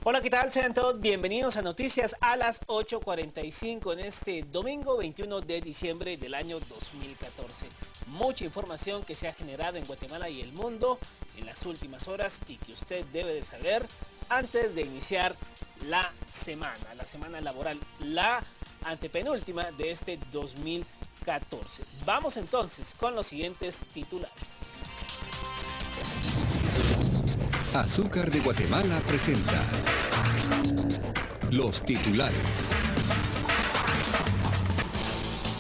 Hola, ¿qué tal? Sean todos bienvenidos a Noticias a las 8:45 en este domingo 21 de diciembre del año 2014. Mucha información que se ha generado en Guatemala y el mundo en las últimas horas y que usted debe de saber antes de iniciar la semana laboral, la antepenúltima de este 2014. Vamos entonces con los siguientes titulares. Azúcar de Guatemala presenta los titulares.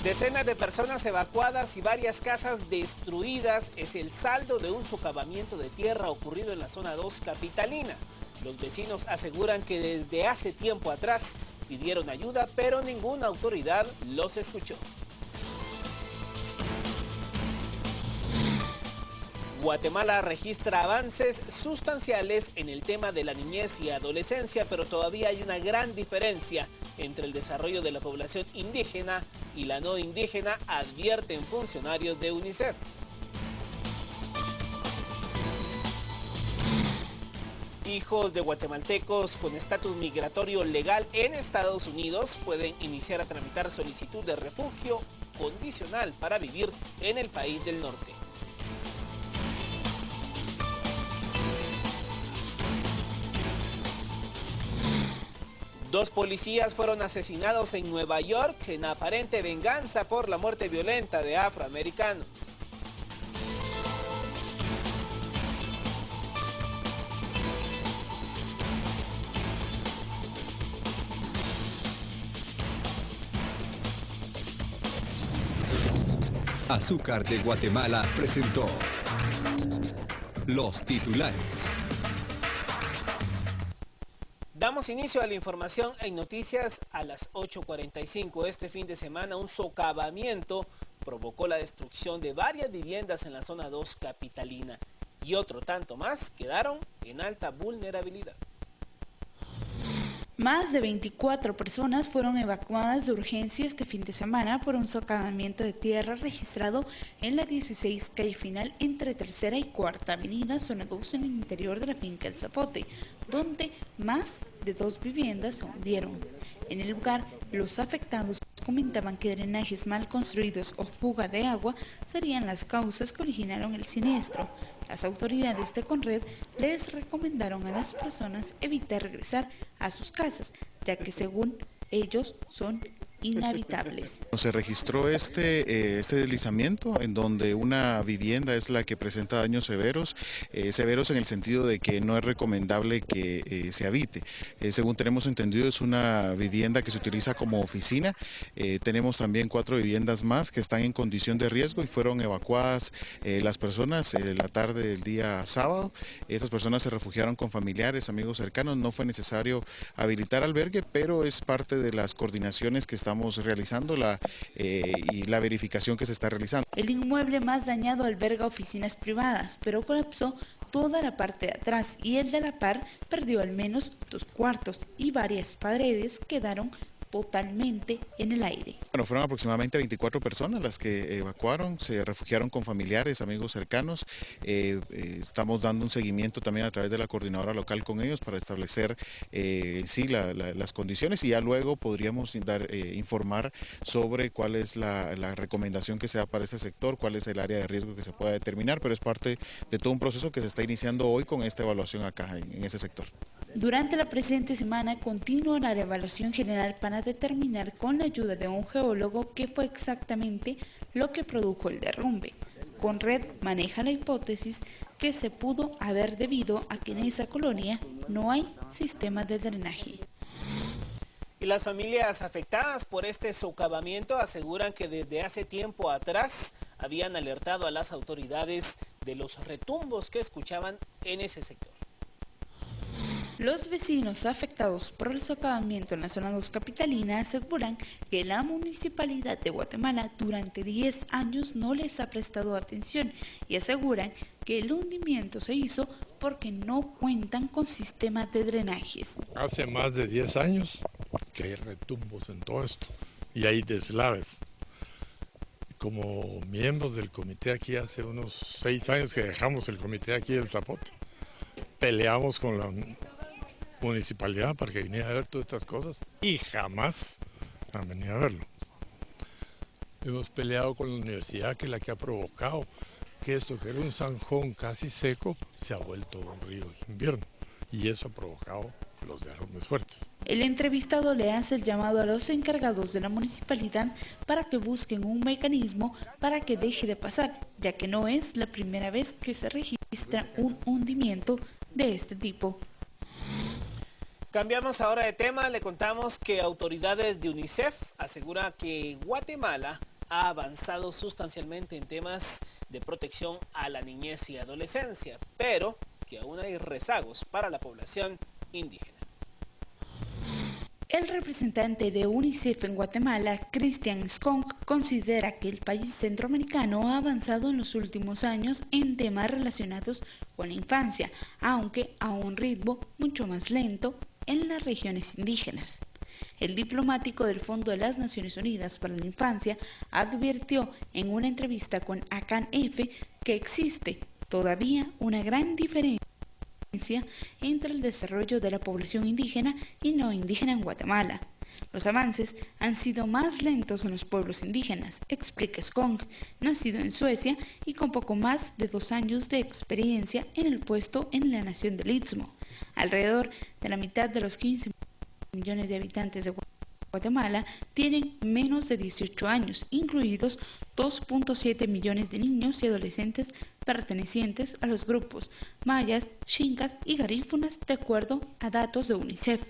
Decenas de personas evacuadas y varias casas destruidas es el saldo de un socavamiento de tierra ocurrido en la zona 2 capitalina. Los vecinos aseguran que desde hace tiempo atrás pidieron ayuda, pero ninguna autoridad los escuchó. Guatemala registra avances sustanciales en el tema de la niñez y adolescencia, pero todavía hay una gran diferencia entre el desarrollo de la población indígena y la no indígena, advierten funcionarios de UNICEF. Hijos de guatemaltecos con estatus migratorio legal en Estados Unidos pueden iniciar a tramitar solicitud de refugio condicional para vivir en el país del norte. Dos policías fueron asesinados en Nueva York en aparente venganza por la muerte violenta de afroamericanos. Azúcar de Guatemala presentó los titulares. Damos inicio a la información en Noticias a las 8:45. Este fin de semana un socavamiento provocó la destrucción de varias viviendas en la zona 2 capitalina y otro tanto más quedaron en alta vulnerabilidad. Más de 24 personas fueron evacuadas de urgencia este fin de semana por un socavamiento de tierra registrado en la 16 calle final entre Tercera y Cuarta Avenida, zona 2 en el interior de la finca El Zapote, donde más de 2 viviendas se hundieron. En el lugar, los afectados comentaban que drenajes mal construidos o fuga de agua serían las causas que originaron el siniestro. Las autoridades de Conred les recomendaron a las personas evitar regresar a sus casas, ya que según ellos son inhabitables. Se registró este deslizamiento en donde una vivienda es la que presenta daños severos, severos en el sentido de que no es recomendable que se habite. Según tenemos entendido, es una vivienda que se utiliza como oficina. Tenemos también 4 viviendas más que están en condición de riesgo y fueron evacuadas las personas la tarde del día sábado. Esas personas se refugiaron con familiares, amigos cercanos. No fue necesario habilitar albergue, pero es parte de las coordinaciones que estamos realizando y la verificación que se está realizando. El inmueble más dañado alberga oficinas privadas, pero colapsó toda la parte de atrás y el de la par perdió al menos 2 cuartos y varias paredes quedaron totalmente en el aire. Bueno, fueron aproximadamente 24 personas las que evacuaron, se refugiaron con familiares, amigos cercanos. Estamos dando un seguimiento también a través de la coordinadora local con ellos para establecer las condiciones y ya luego podríamos informar sobre cuál es la recomendación que se da para ese sector, cuál es el área de riesgo que se pueda determinar, pero es parte de todo un proceso que se está iniciando hoy con esta evaluación acá en ese sector. Durante la presente semana continuará la evaluación general para determinar con la ayuda de un geólogo qué fue exactamente lo que produjo el derrumbe. Conred maneja la hipótesis que se pudo haber debido a que en esa colonia no hay sistema de drenaje. Y las familias afectadas por este socavamiento aseguran que desde hace tiempo atrás habían alertado a las autoridades de los retumbos que escuchaban en ese sector. Los vecinos afectados por el socavamiento en la zona 2 capitalina aseguran que la Municipalidad de Guatemala durante 10 años no les ha prestado atención y aseguran que el hundimiento se hizo porque no cuentan con sistema de drenajes. Hace más de 10 años que hay retumbos en todo esto y hay deslaves. Como miembros del comité aquí hace unos 6 años que dejamos el comité aquí del Zapote, peleamos con la municipalidad para que viniera a ver todas estas cosas y jamás han venido a verlo. Hemos peleado con la universidad, que es la que ha provocado que esto, que era un zanjón casi seco, se ha vuelto un río en invierno, y eso ha provocado los derrames fuertes. El entrevistado le hace el llamado a los encargados de la municipalidad para que busquen un mecanismo para que deje de pasar, ya que no es la primera vez que se registra un hundimiento de este tipo. Cambiamos ahora de tema, le contamos que autoridades de UNICEF aseguran que Guatemala ha avanzado sustancialmente en temas de protección a la niñez y adolescencia, pero que aún hay rezagos para la población indígena. El representante de UNICEF en Guatemala, Christian Skong, considera que el país centroamericano ha avanzado en los últimos años en temas relacionados con la infancia, aunque a un ritmo mucho más lento en las regiones indígenas. El diplomático del Fondo de las Naciones Unidas para la Infancia advirtió en una entrevista con Akan F que existe todavía una gran diferencia entre el desarrollo de la población indígena y no indígena en Guatemala. Los avances han sido más lentos en los pueblos indígenas, explica Skong, nacido en Suecia y con poco más de 2 años de experiencia en el puesto en la nación del Istmo. Alrededor de la mitad de los 15 millones de habitantes de Guatemala tienen menos de 18 años, incluidos 2.7 millones de niños y adolescentes pertenecientes a los grupos mayas, xincas y garífunas, de acuerdo a datos de UNICEF.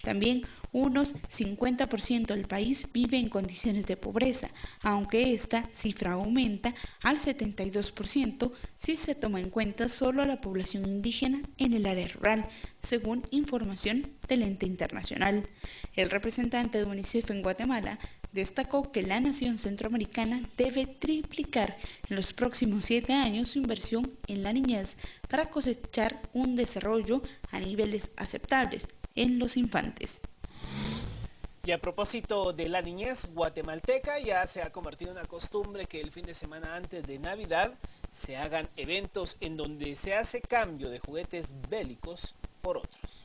También unos 50% del país vive en condiciones de pobreza, aunque esta cifra aumenta al 72% si se toma en cuenta solo a la población indígena en el área rural, según información del ente internacional. El representante de UNICEF en Guatemala destacó que la nación centroamericana debe triplicar en los próximos 7 años su inversión en la niñez para cosechar un desarrollo a niveles aceptables en los infantes. Y a propósito de la niñez guatemalteca, ya se ha convertido en una costumbre que el fin de semana antes de Navidad se hagan eventos en donde se hace cambio de juguetes bélicos por otros.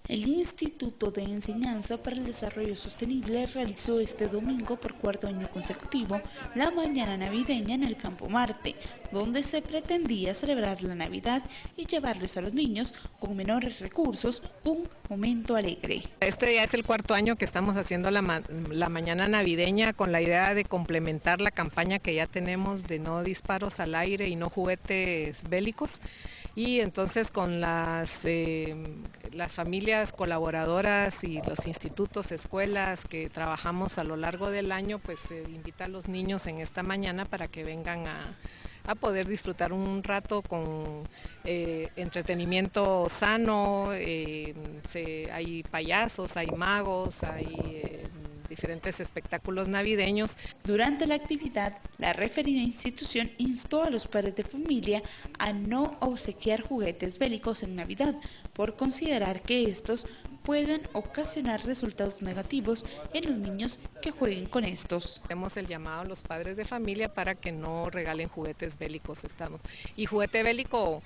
El Instituto de Enseñanza para el Desarrollo Sostenible realizó este domingo por 4º año consecutivo la mañana navideña en el Campo Marte, donde se pretendía celebrar la Navidad y llevarles a los niños con menores recursos un momento alegre. Este ya es el 4º año que estamos haciendo la mañana navideña con la idea de complementar la campaña que ya tenemos de no disparos al aire y no juguetes bélicos. Y entonces con las familias colaboradoras y los institutos, escuelas que trabajamos a lo largo del año, pues se invita a los niños en esta mañana para que vengan a poder disfrutar un rato con entretenimiento sano. Hay payasos, hay magos, hay diferentes espectáculos navideños. Durante la actividad, la referida institución instó a los padres de familia a no obsequiar juguetes bélicos en Navidad, por considerar que estos pueden ocasionar resultados negativos en los niños que jueguen con estos. Hacemos el llamado a los padres de familia para que no regalen juguetes bélicos. Y juguete bélico,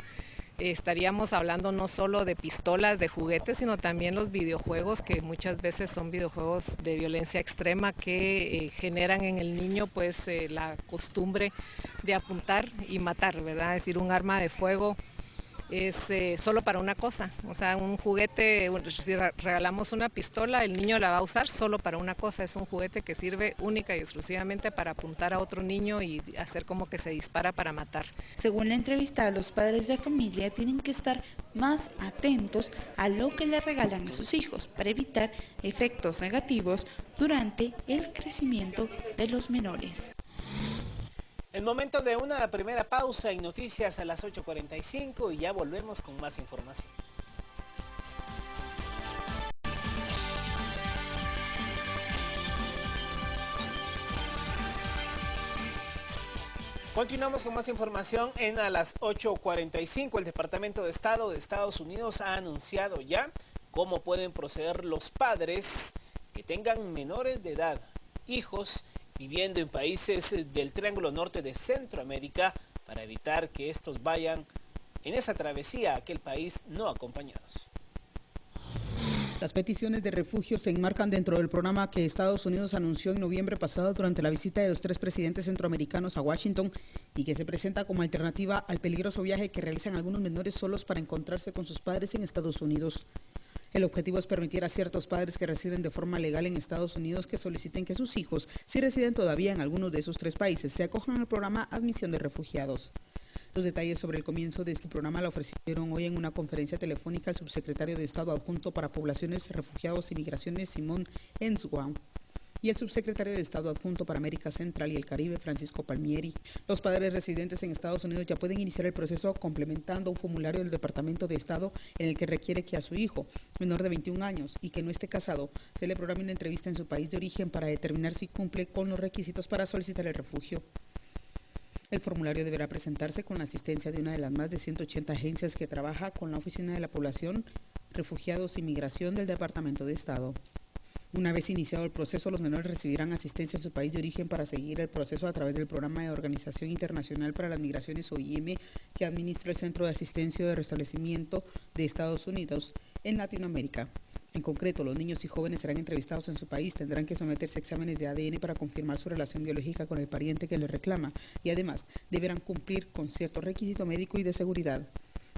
estaríamos hablando no solo de pistolas, de juguetes, sino también los videojuegos, que muchas veces son videojuegos de violencia extrema que generan en el niño pues la costumbre de apuntar y matar, ¿verdad? Es decir, un arma de fuego es solo para una cosa, o sea, un juguete, si regalamos una pistola, el niño la va a usar solo para una cosa, es un juguete que sirve única y exclusivamente para apuntar a otro niño y hacer como que se dispara para matar. Según la entrevista, los padres de familia tienen que estar más atentos a lo que le regalan a sus hijos para evitar efectos negativos durante el crecimiento de los menores. El momento de una primera pausa en noticias a las 8:45 y ya volvemos con más información. Continuamos con más información en a las 8:45. El Departamento de Estado de Estados Unidos ha anunciado ya cómo pueden proceder los padres que tengan menores de edad, hijos viviendo en países del Triángulo Norte de Centroamérica, para evitar que estos vayan en esa travesía a aquel país no acompañados. Las peticiones de refugio se enmarcan dentro del programa que Estados Unidos anunció en noviembre pasado durante la visita de los 3 presidentes centroamericanos a Washington y que se presenta como alternativa al peligroso viaje que realizan algunos menores solos para encontrarse con sus padres en Estados Unidos. El objetivo es permitir a ciertos padres que residen de forma legal en Estados Unidos que soliciten que sus hijos, si residen todavía en algunos de esos 3 países, se acojan al programa Admisión de Refugiados. Los detalles sobre el comienzo de este programa la ofrecieron hoy en una conferencia telefónica el subsecretario de Estado adjunto para Poblaciones, Refugiados y Migraciones, Simón Ensguau, y el subsecretario de Estado adjunto para América Central y el Caribe, Francisco Palmieri. Los padres residentes en Estados Unidos ya pueden iniciar el proceso complementando un formulario del Departamento de Estado en el que requiere que a su hijo, menor de 21 años y que no esté casado, se le programe una entrevista en su país de origen para determinar si cumple con los requisitos para solicitar el refugio. El formulario deberá presentarse con la asistencia de una de las más de 180 agencias que trabaja con la Oficina de la Población, Refugiados y Migración del Departamento de Estado. Una vez iniciado el proceso, los menores recibirán asistencia en su país de origen para seguir el proceso a través del Programa de Organización Internacional para las Migraciones, OIM, que administra el Centro de Asistencia de Restablecimiento de Estados Unidos en Latinoamérica. En concreto, los niños y jóvenes serán entrevistados en su país, tendrán que someterse a exámenes de ADN para confirmar su relación biológica con el pariente que les reclama y además deberán cumplir con cierto requisito médico y de seguridad.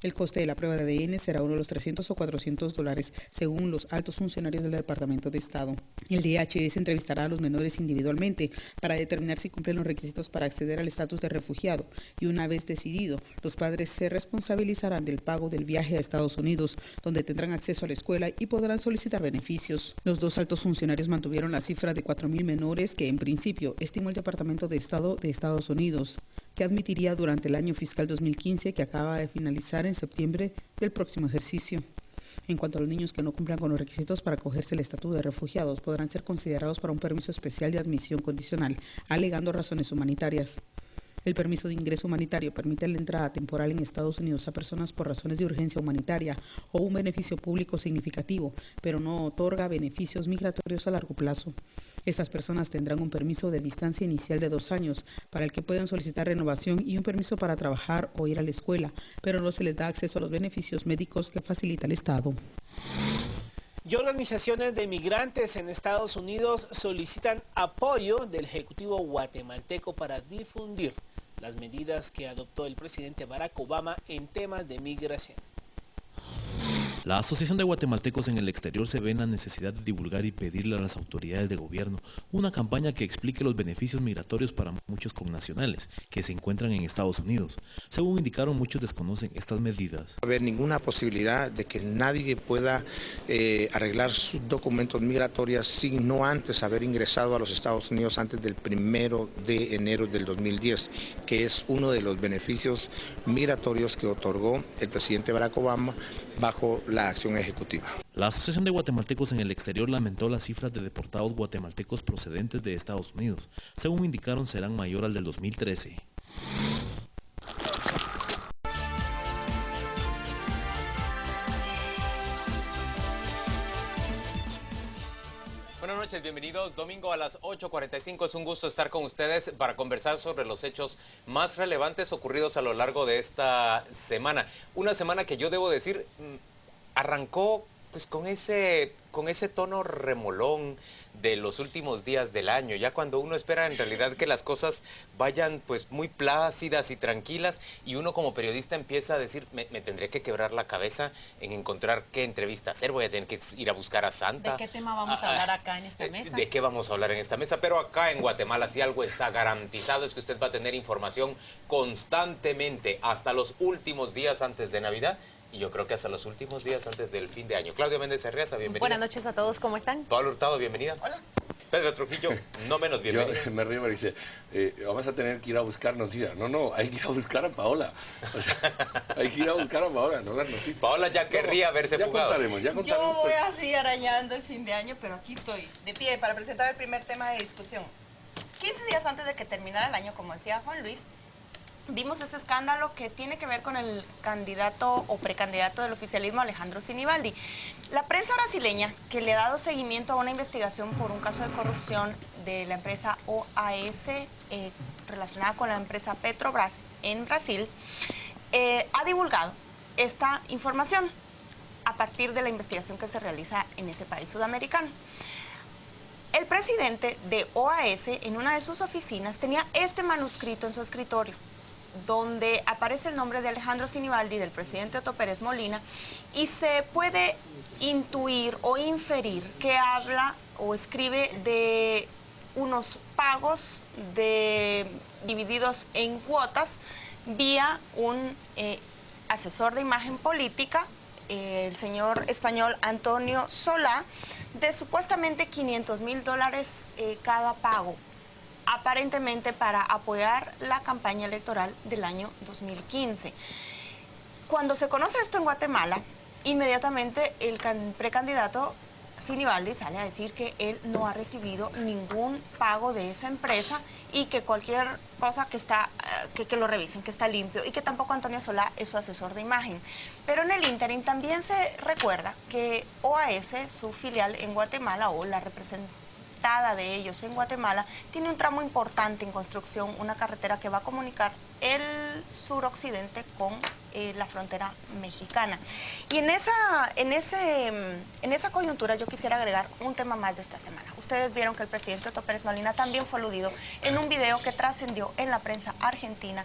El coste de la prueba de ADN será uno de los $300 o $400, según los altos funcionarios del Departamento de Estado. El DHS entrevistará a los menores individualmente para determinar si cumplen los requisitos para acceder al estatus de refugiado y una vez decidido, los padres se responsabilizarán del pago del viaje a Estados Unidos, donde tendrán acceso a la escuela y podrán solicitar beneficios. Los 2 altos funcionarios mantuvieron la cifra de 4.000 menores que en principio estimó el Departamento de Estado de Estados Unidos, que admitiría durante el año fiscal 2015 que acaba de finalizar en septiembre del próximo ejercicio. En cuanto a los niños que no cumplan con los requisitos para acogerse al estatus de refugiados, podrán ser considerados para un permiso especial de admisión condicional, alegando razones humanitarias. El permiso de ingreso humanitario permite la entrada temporal en Estados Unidos a personas por razones de urgencia humanitaria o un beneficio público significativo, pero no otorga beneficios migratorios a largo plazo. Estas personas tendrán un permiso de distancia inicial de 2 años, para el que pueden solicitar renovación y un permiso para trabajar o ir a la escuela, pero no se les da acceso a los beneficios médicos que facilita el Estado. Y organizaciones de migrantes en Estados Unidos solicitan apoyo del Ejecutivo guatemalteco para difundir las medidas que adoptó el presidente Barack Obama en temas de migración. La Asociación de Guatemaltecos en el Exterior se ve en la necesidad de divulgar y pedirle a las autoridades de gobierno una campaña que explique los beneficios migratorios para muchos connacionales que se encuentran en Estados Unidos. Según indicaron, muchos desconocen estas medidas. No va a haber ninguna posibilidad de que nadie pueda arreglar sus documentos migratorios sin no antes haber ingresado a los Estados Unidos antes del 1 de enero del 2010, que es uno de los beneficios migratorios que otorgó el presidente Barack Obama bajo la acción ejecutiva. La Asociación de Guatemaltecos en el Exterior lamentó las cifras de deportados guatemaltecos procedentes de Estados Unidos. Según indicaron, serán mayor al del 2013. Buenas noches, bienvenidos. Domingo a las 8:45. Es un gusto estar con ustedes para conversar sobre los hechos más relevantes ocurridos a lo largo de esta semana. Una semana que yo debo decir arrancó pues con ese tono remolón de los últimos días del año, ya cuando uno espera en realidad que las cosas vayan pues muy plácidas y tranquilas, y uno como periodista empieza a decir, me tendré que quebrar la cabeza en encontrar qué entrevista hacer, voy a tener que ir a buscar a Santa. ¿De qué tema vamos a hablar acá en esta mesa? ¿De qué vamos a hablar en esta mesa? Pero acá en Guatemala, si algo está garantizado, es que usted va a tener información constantemente hasta los últimos días antes de Navidad. Y yo creo que hasta los últimos días antes del fin de año. Claudia Méndez Arriaza, bienvenida. Buenas noches a todos, ¿cómo están? Pablo Hurtado, bienvenida. Hola. Pedro Trujillo, no menos bienvenido. Yo me río y dice, vamos a tener que ir a buscar noticias. No, hay que ir a buscar a Paola. O sea, hay que ir a buscar a Paola, no las noticias. Paola ya querría verse fugado. Ya contaremos. Yo voy así arañando el fin de año, pero aquí estoy, de pie, para presentar el primer tema de discusión. 15 días antes de que terminara el año, como decía Juan Luis, vimos ese escándalo que tiene que ver con el candidato o precandidato del oficialismo, Alejandro Sinibaldi. La prensa brasileña, que le ha dado seguimiento a una investigación por un caso de corrupción de la empresa OAS relacionada con la empresa Petrobras en Brasil, ha divulgado esta información a partir de la investigación que se realiza en ese país sudamericano. El presidente de OAS, en una de sus oficinas, tenía este manuscrito en su escritorio, donde aparece el nombre de Alejandro Sinibaldi, del presidente Otto Pérez Molina, y se puede intuir o inferir que habla o escribe de unos pagos divididos en cuotas vía un asesor de imagen política, el señor español Antonio Solá, de supuestamente $500,000 cada pago, aparentemente para apoyar la campaña electoral del año 2015. Cuando se conoce esto en Guatemala, inmediatamente el precandidato Sinibaldi sale a decir que él no ha recibido ningún pago de esa empresa y que cualquier cosa que lo revisen, que está limpio, y que tampoco Antonio Solá es su asesor de imagen. Pero en el ínterin también se recuerda que OAS, su filial en Guatemala, o la representada de ellos en Guatemala, tiene un tramo importante en construcción, una carretera que va a comunicar el suroccidente con la frontera mexicana. Y en esa coyuntura yo quisiera agregar un tema más de esta semana. Ustedes vieron que el presidente Otto Pérez Molina también fue aludido en un video que trascendió en la prensa argentina,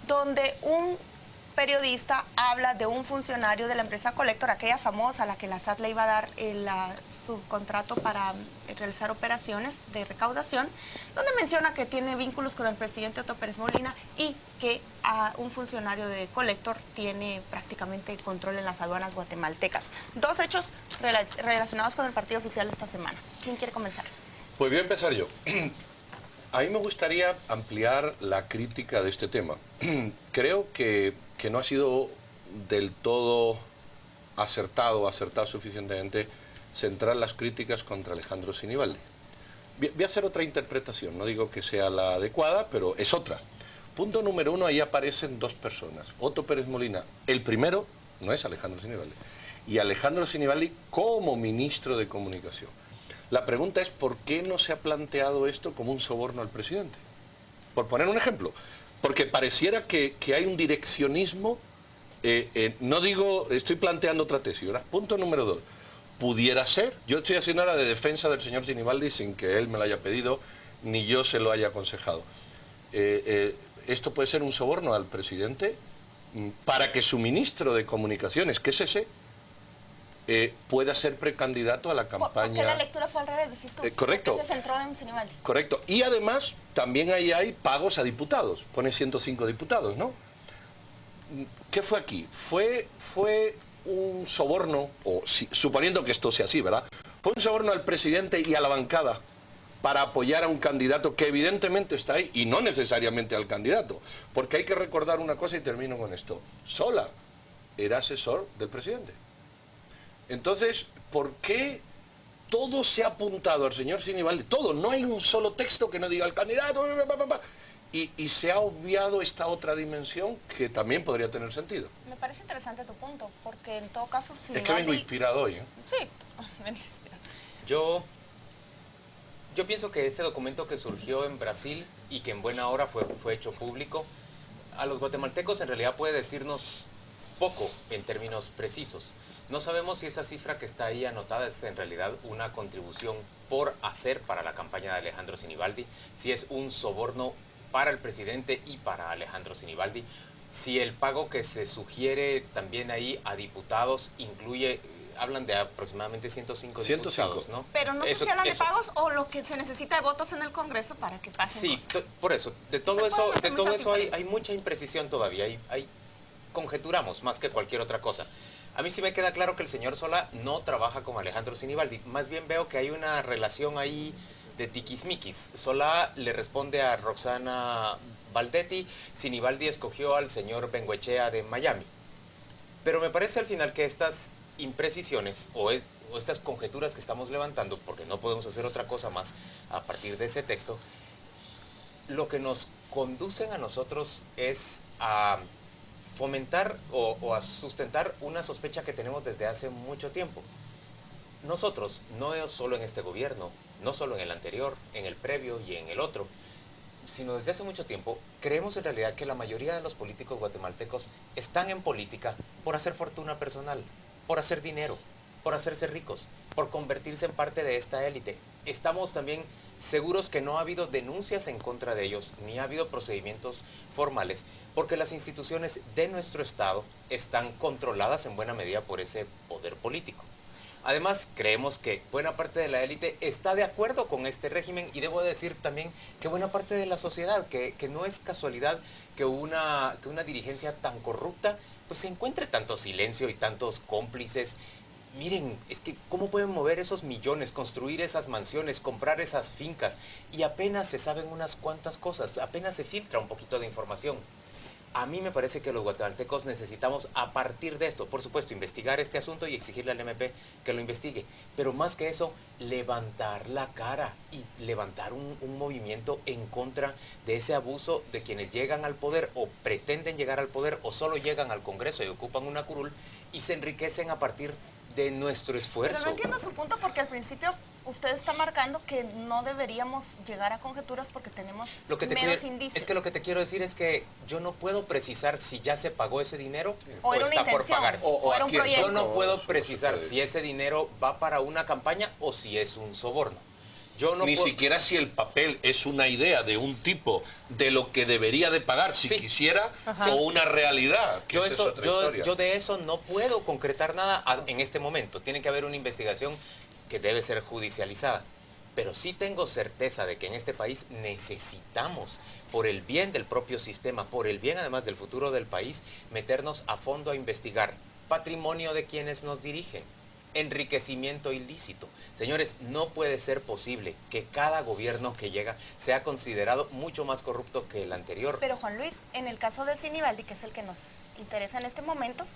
donde un periodista habla de un funcionario de la empresa Collector, aquella famosa a la que la SAT le iba a dar el subcontrato para realizar operaciones de recaudación, donde menciona que tiene vínculos con el presidente Otto Pérez Molina y que un funcionario de Collector tiene prácticamente control en las aduanas guatemaltecas. Dos hechos relacionados con el partido oficial de esta semana. ¿Quién quiere comenzar? Pues voy a empezar yo. A mí me gustaría ampliar la crítica de este tema. Creo que no ha sido del todo acertado suficientemente centrar las críticas contra Alejandro Sinibaldi. Voy a hacer otra interpretación, no digo que sea la adecuada, pero es otra. Punto número uno, ahí aparecen dos personas. Otto Pérez Molina, el primero, no es Alejandro Sinibaldi, y Alejandro Sinibaldi como ministro de Comunicación. La pregunta es, ¿por qué no se ha planteado esto como un soborno al presidente? Por poner un ejemplo, porque pareciera que hay un direccionismo, no digo, estoy planteando otra tesis, ¿verdad? Punto número dos, pudiera ser, yo estoy haciendo ahora de defensa del señor Sinibaldi sin que él me lo haya pedido, ni yo se lo haya aconsejado. Esto puede ser un soborno al presidente para que su ministro de Comunicaciones, que es ese, pueda ser precandidato a la campaña. Porque la lectura fue al revés, decís tú. Correcto. Se centró en Sinibaldi. Correcto. Y además, también ahí hay pagos a diputados. Pone 105 diputados, ¿no? ¿Qué fue aquí? Fue un soborno, suponiendo que esto sea así, ¿verdad? Fue un soborno al presidente y a la bancada para apoyar a un candidato que evidentemente está ahí, y no necesariamente al candidato. Porque hay que recordar una cosa y termino con esto. Solá era asesor del presidente. Entonces, ¿por qué todo se ha apuntado al señor Sinibaldi? Todo, no hay un solo texto que no diga al candidato, y se ha obviado esta otra dimensión que también podría tener sentido. Me parece interesante tu punto, porque en todo caso Sinibaldi... Es que vengo inspirado hoy, ¿eh? Sí, venís inspirado. Yo pienso que ese documento que surgió en Brasil y que en buena hora fue hecho público, a los guatemaltecos en realidad puede decirnos poco en términos precisos. No sabemos si esa cifra que está ahí anotada es en realidad una contribución por hacer para la campaña de Alejandro Sinibaldi, si es un soborno para el presidente y para Alejandro Sinibaldi, si el pago que se sugiere también ahí a diputados incluye, hablan de aproximadamente 105 diputados, ¿no? Pero no sé si hablan de pagos o lo que se necesita de votos en el Congreso para que pasen cosas. Por eso, de todo eso hay mucha imprecisión todavía, conjeturamos más que cualquier otra cosa. A mí sí me queda claro que el señor Solá no trabaja con Alejandro Sinibaldi. Más bien veo que hay una relación ahí de tiquismiquis. Solá le responde a Roxana Valdetti, Sinibaldi escogió al señor Bengoechea de Miami. Pero me parece al final que estas imprecisiones o estas conjeturas que estamos levantando, porque no podemos hacer otra cosa más a partir de ese texto, lo que nos conducen a nosotros es a fomentar o a sustentar una sospecha que tenemos desde hace mucho tiempo. Nosotros, no solo en este gobierno, no solo en el anterior, en el previo y en el otro, sino desde hace mucho tiempo, creemos en realidad que la mayoría de los políticos guatemaltecos están en política por hacer fortuna personal, por hacer dinero, por hacerse ricos, por convertirse en parte de esta élite. Estamos también seguros que no ha habido denuncias en contra de ellos, ni ha habido procedimientos formales, porque las instituciones de nuestro Estado están controladas en buena medida por ese poder político. Además, creemos que buena parte de la élite está de acuerdo con este régimen y debo decir también que buena parte de la sociedad, que no es casualidad que una dirigencia tan corrupta pues se encuentre tanto silencio y tantos cómplices. Miren, es que cómo pueden mover esos millones, construir esas mansiones, comprar esas fincas y apenas se saben unas cuantas cosas, apenas se filtra un poquito de información. A mí me parece que los guatemaltecos necesitamos, a partir de esto, por supuesto, investigar este asunto y exigirle al MP que lo investigue. Pero más que eso, levantar la cara y levantar un movimiento en contra de ese abuso de quienes llegan al poder o pretenden llegar al poder o solo llegan al Congreso y ocupan una curul y se enriquecen a partir de nuestro esfuerzo. Pero no entiendo su punto porque al principio usted está marcando que no deberíamos llegar a conjeturas porque tenemos menos indicios. Es que lo que te quiero decir es que yo no puedo precisar si ya se pagó ese dinero o está por pagarse. O era un proyecto. Yo no puedo precisar si ese dinero va para una campaña o si es un soborno. Yo no Ni puedo... siquiera si el papel es una idea de un tipo de lo que debería de pagar si quisiera o una realidad. Yo de eso no puedo concretar nada en este momento. Tiene que haber una investigación que debe ser judicializada. Pero sí tengo certeza de que en este país necesitamos, por el bien del propio sistema, por el bien además del futuro del país, meternos a fondo a investigar patrimonio de quienes nos dirigen. Enriquecimiento ilícito. Señores, no puede ser posible que cada gobierno que llega sea considerado mucho más corrupto que el anterior. Pero Juan Luis, en el caso de Sinibaldi, que es el que nos interesa en este momento,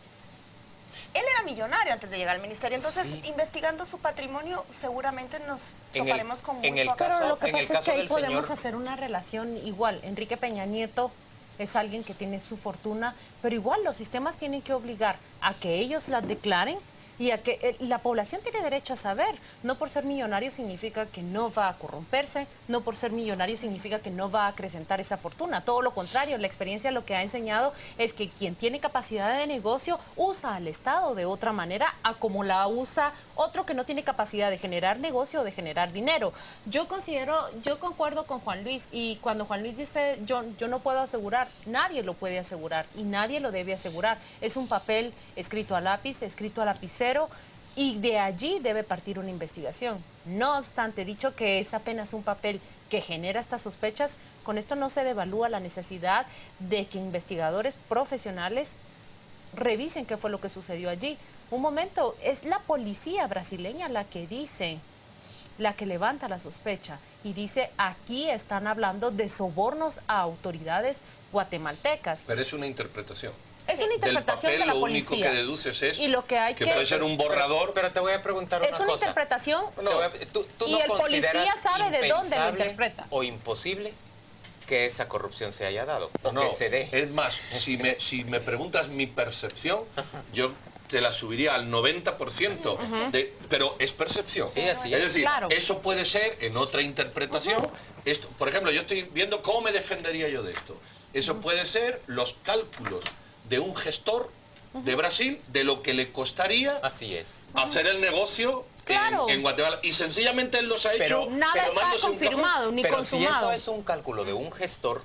él era millonario antes de llegar al ministerio, entonces investigando su patrimonio seguramente nos toparemos con muy poco. Pero lo que pasa es que ahí podemos hacer una relación igual. Enrique Peña Nieto es alguien que tiene su fortuna, pero igual los sistemas tienen que obligar a que ellos la declaren y a que la población tiene derecho a saber. No por ser millonario significa que no va a corromperse, no por ser millonario significa que no va a acrecentar esa fortuna. Todo lo contrario, la experiencia lo que ha enseñado es que quien tiene capacidad de negocio usa al Estado de otra manera a como la usa otro que no tiene capacidad de generar negocio o de generar dinero. Yo concuerdo con Juan Luis, y cuando Juan Luis dice yo no puedo asegurar, nadie lo puede asegurar y nadie lo debe asegurar. Es un papel escrito a lápiz, escrito a lapicero, y de allí debe partir una investigación. No obstante, dicho que es apenas un papel que genera estas sospechas, con esto no se devalúa la necesidad de que investigadores profesionales revisen qué fue lo que sucedió allí. Un momento, es la policía brasileña la que dice, la que levanta la sospecha y dice, aquí están hablando de sobornos a autoridades guatemaltecas. Pero es una interpretación. Es una interpretación de la policía. Lo único que deduces es y lo que hay puede ser un borrador. Pero te voy a preguntar una cosa. Es una interpretación y el policía sabe de dónde lo interpreta. ¿O imposible que esa corrupción se haya dado o que se dé? Es más, si me preguntas mi percepción, yo te la subiría al 90%, pero es percepción. Sí, así es. Es decir, eso puede ser en otra interpretación. Esto, por ejemplo, yo estoy viendo cómo me defendería yo de esto. Eso puede ser los cálculos de un gestor de Brasil de lo que le costaría hacer el negocio en Guatemala. Y sencillamente él los ha hecho. Nada está confirmado ni consumado. Si eso es un cálculo de un gestor,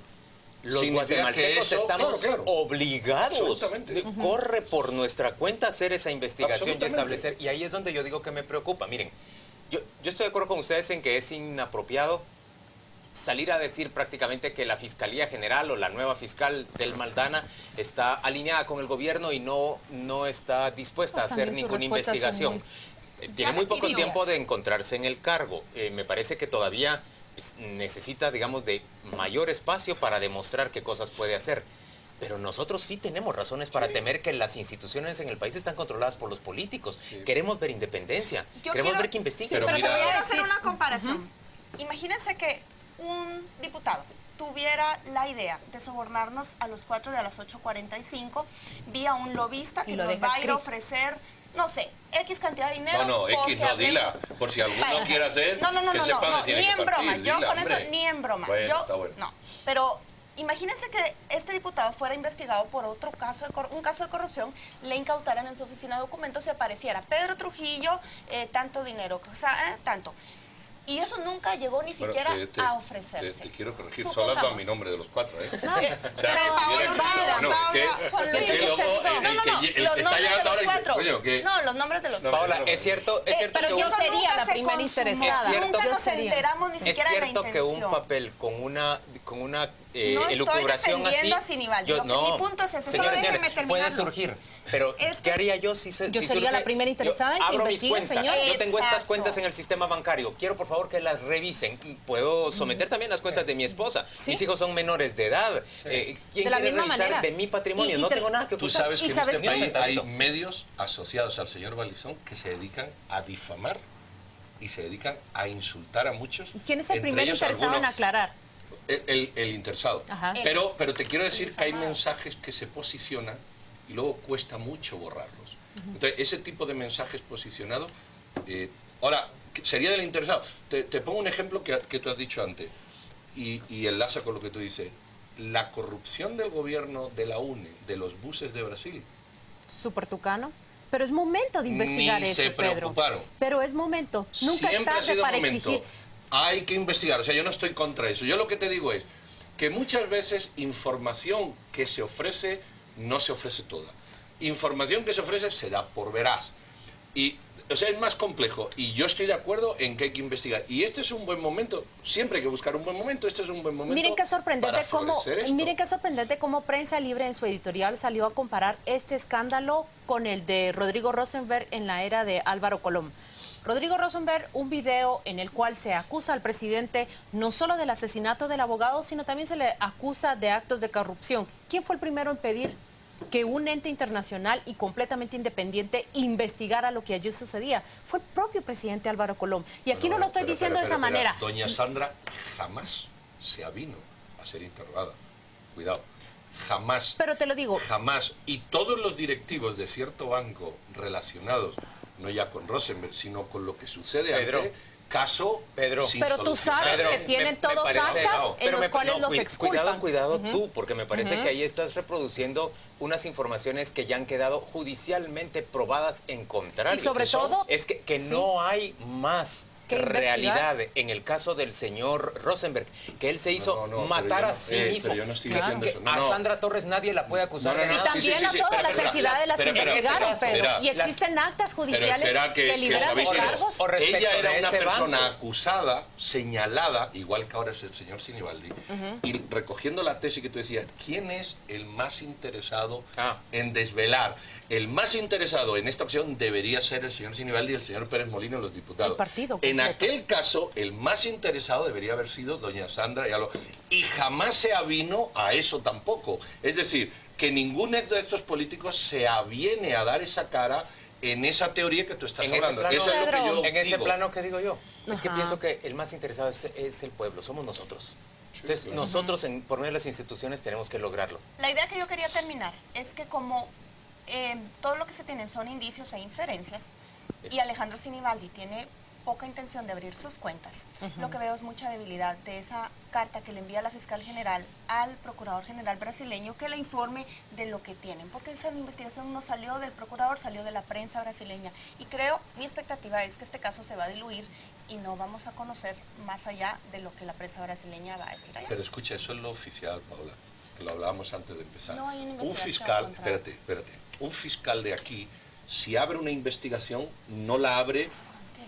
los guatemaltecos estamos obligados. Corre por nuestra cuenta hacer esa investigación y establecer. Y ahí es donde yo digo que me preocupa. Miren, yo estoy de acuerdo con ustedes en que es inapropiado salir a decir prácticamente que la Fiscalía General o la nueva fiscal del Maldana está alineada con el gobierno y no está dispuesta a hacer ninguna investigación. Tiene muy poco tiempo de encontrarse en el cargo. Me parece que todavía necesita, digamos, de mayor espacio para demostrar qué cosas puede hacer. Pero nosotros sí tenemos razones para temer que las instituciones en el país están controladas por los políticos. Queremos ver independencia, queremos ver que investiguen. Pero quiero hacer una comparación. Imagínense que un diputado tuviera la idea de sobornarnos a los 4 de a las 8:45 vía un lobista que nos va a ir a ofrecer no sé, X cantidad de dinero. No, X no, dila, por si alguno quiere hacer, que sepa dónde tiene ni que en broma, partir, yo dila, con hombre. eso, ni en broma. Bueno, Yo, está bueno. no, pero imagínense que este diputado fuera investigado por otro caso, un caso de corrupción, le incautaran en su oficina documentos y apareciera Pedro Trujillo, tanto dinero, o sea, tanto. Y eso nunca llegó ni siquiera a ofrecerse. Te quiero corregir, solo hablando a mi nombre de los 4, ¿eh? No, el que está llegando ahora dice, coño, que... No, los nombres de los cuatro. Paola, es cierto pero que yo sería la primera interesada. Nunca nos enteramos ni siquiera de la intención. Es cierto que un papel con una no elucubración así... Mi punto es ese, señores, puede surgir. Pero, ¿qué haría yo si Yo sería la primera interesada en que investiguen, señor. Yo tengo estas cuentas en el sistema bancario. Quiero, por favor, que las revisen. Puedo someter también las cuentas de mi esposa. ¿Sí? Mis hijos son menores de edad. ¿Quién quiere revisar de mi patrimonio? No tengo nada que ocultar. Tú sabes que en este país hay medios asociados al señor Balizón que se dedican a difamar y se dedican a insultar a muchos. ¿Quién es el primer interesado en aclarar? El interesado. Ajá. Pero te quiero decir que hay mensajes que se posicionan y luego cuesta mucho borrarlos. Entonces, ese tipo de mensajes posicionados... ahora, sería del interesado. Te pongo un ejemplo que tú has dicho antes y enlaza con lo que tú dices. La corrupción del gobierno de la UNE, de los buses de Brasil... Súper tucano. Pero es momento de investigar eso, se preocuparon. Pedro. Pero es momento. Nunca es tarde para exigir. Hay que investigar. O sea, yo no estoy contra eso. Yo lo que te digo es que muchas veces información que se ofrece no se ofrece toda. Información que se ofrece se da por veraz. Y, o sea, es más complejo. Y yo estoy de acuerdo en que hay que investigar. Y este es un buen momento. Siempre hay que buscar un buen momento. Este es un buen momento. Miren qué sorprendente cómo Prensa Libre en su editorial salió a comparar este escándalo con el de Rodrigo Rosenberg en la era de Álvaro Colom. Rodrigo Rosenberg, un video en el cual se acusa al presidente no solo del asesinato del abogado, sino también se le acusa de actos de corrupción. ¿Quién fue el primero en pedir que un ente internacional y completamente independiente investigara lo que allí sucedía? Fue el propio presidente Álvaro Colom. Y aquí no lo estoy diciendo de esa manera. Doña Sandra jamás se avino a ser interrogada. Cuidado. Jamás. Pero te lo digo. Jamás. Y todos los directivos de cierto banco relacionados, no ya con Rosenberg, sino con lo que sucede ante caso sin pero tú sabes que tienen todos actas en los cuales los exculpan. Cuidado tú, porque me parece que ahí estás reproduciendo unas informaciones que ya han quedado judicialmente probadas en contrario. Y sobre todo... Es que no hay más realidad en el caso del señor Rosenberg, que él se hizo matar a sí mismo. Pero yo no estoy diciendo eso. A Sandra Torres nadie la puede acusar de nada. Y también a todas las entidades las investigaron, Pedro. Y existen actas judiciales que liberan de cargos. Ella era una persona acusada, señalada, igual que ahora es el señor Sinibaldi, y recogiendo la tesis que tú decías, ¿quién es el más interesado en desvelar? El más interesado en esta ocasión debería ser el señor Sinibaldi y el señor Pérez Molino, los diputados. El partido. En aquel caso, el más interesado debería haber sido doña Sandra y jamás se avino a eso tampoco. Es decir, que ninguno de estos políticos se aviene a dar esa cara en esa teoría que tú estás hablando. Plano, eso es lo que yo en ese digo. plano que digo yo. Es que pienso que el más interesado es el pueblo, somos nosotros. Entonces, nosotros, por medio de las instituciones, tenemos que lograrlo. La idea que yo quería terminar es que como todo lo que se tienen son indicios e inferencias, y Alejandro Sinibaldi tiene poca intención de abrir sus cuentas, lo que veo es mucha debilidad de esa carta que le envía la fiscal general al procurador general brasileño que le informe de lo que tienen, porque esa investigación no salió del procurador, salió de la prensa brasileña, y creo, mi expectativa es que este caso se va a diluir y no vamos a conocer más allá de lo que la prensa brasileña va a decir allá. Pero escucha, eso es lo oficial, Paola, que lo hablábamos antes de empezar. No hay una un fiscal, espérate, un fiscal de aquí, si abre una investigación, no la abre,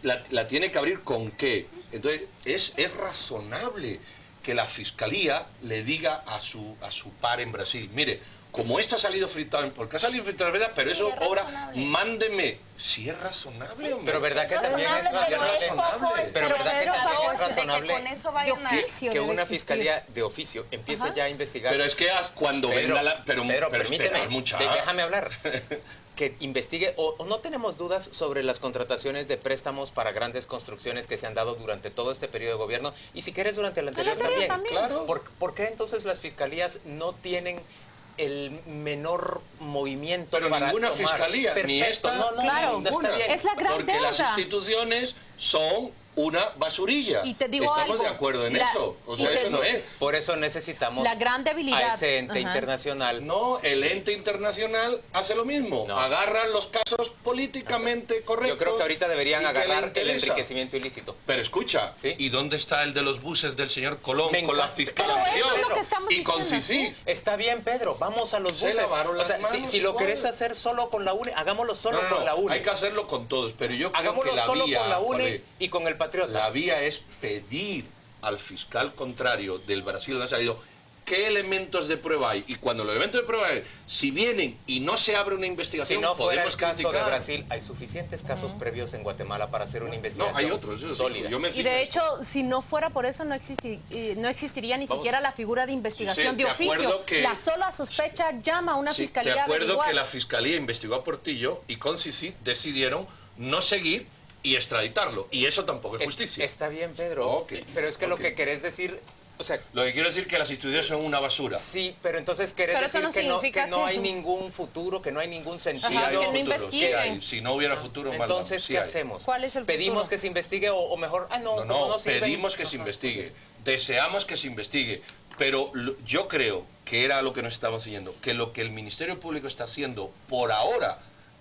la tiene que abrir ¿con qué? Entonces, es razonable que la fiscalía le diga a su par en Brasil, mire, como esto ha salido filtrado, porque ha salido filtrado, ¿verdad? Pero eso ahora, mándeme. Si es razonable, hombre. Pero verdad que también es razonable. Pero verdad que también es razonable que una fiscalía de oficio empiece ya a investigar. Pero es que cuando venga la... Pero permíteme, déjame hablar. Que investigue, o no tenemos dudas sobre las contrataciones de préstamos para grandes construcciones que se han dado durante todo este periodo de gobierno, y si quieres durante el anterior también. Claro. ¿Por qué entonces las fiscalías no tienen el menor movimiento pero para ninguna tomar. fiscalía, Perfecto. ni esta, claro, ni ninguna. es la gran porque deuda. las instituciones son una basurilla. Y te digo Estamos algo, de acuerdo en eso. O sea, eso no es. Por eso necesitamos la gran debilidad a ese ente internacional. No, el ente internacional hace lo mismo. No. Agarra los casos políticamente correctos. Yo creo que ahorita deberían y que le agarrar el interesa. enriquecimiento ilícito. Pero escucha, ¿Sí? ¿y dónde está el de los buses del señor Colón con la fiscalización? Pero eso es lo que estamos y con diciendo, Sisi. Está bien, Pedro, vamos a los Se buses. lavaron O sea, las manos, si lo igual. querés hacer solo con la UNE, hagámoslo solo con la UNE. Hay que hacerlo con todos, pero yo creo Hagámoslo que la solo vía, con la UNE Jorge, y con el Patriota. la vía es pedir al fiscal contrario del Brasil donde ha salido qué elementos de prueba hay. Y cuando los elementos de prueba hay, si vienen y no se abre una investigación, Si no fuera el podemos caso de criticar. Brasil, hay suficientes casos previos en Guatemala para hacer una investigación No, hay otros, eso sí, sólida. yo me Y de hecho, si no fuera por eso, no existiría ni siquiera la figura de investigación Sí, de de acuerdo oficio. que- La sola sospecha llama a una Sí, fiscalía de a acuerdo averiguar. que la fiscalía investigó a Portillo y con Sisi decidieron no seguir y extraditarlo. Y eso tampoco es justicia. Está bien, Pedro. Ok, Pero es que lo ok. que querés decir... O sea, Lo que quiero decir es que las instituciones son una basura. sí, pero entonces querés Pero eso decir no que no significa hay que- ningún futuro, que no hay ningún sentido. Sí hay que no futuro, investiguen. sí hay. Si no hubiera futuro, mal Entonces, vamos, sí ¿qué hay. hacemos? ¿Cuál es el ¿Pedimos futuro? que se investigue o mejor, no, No, como no, sirven? pedimos que se investigue, deseamos que se investigue, pero yo creo que era lo que nos estábamos siguiendo, que lo que el Ministerio Público está haciendo por ahora,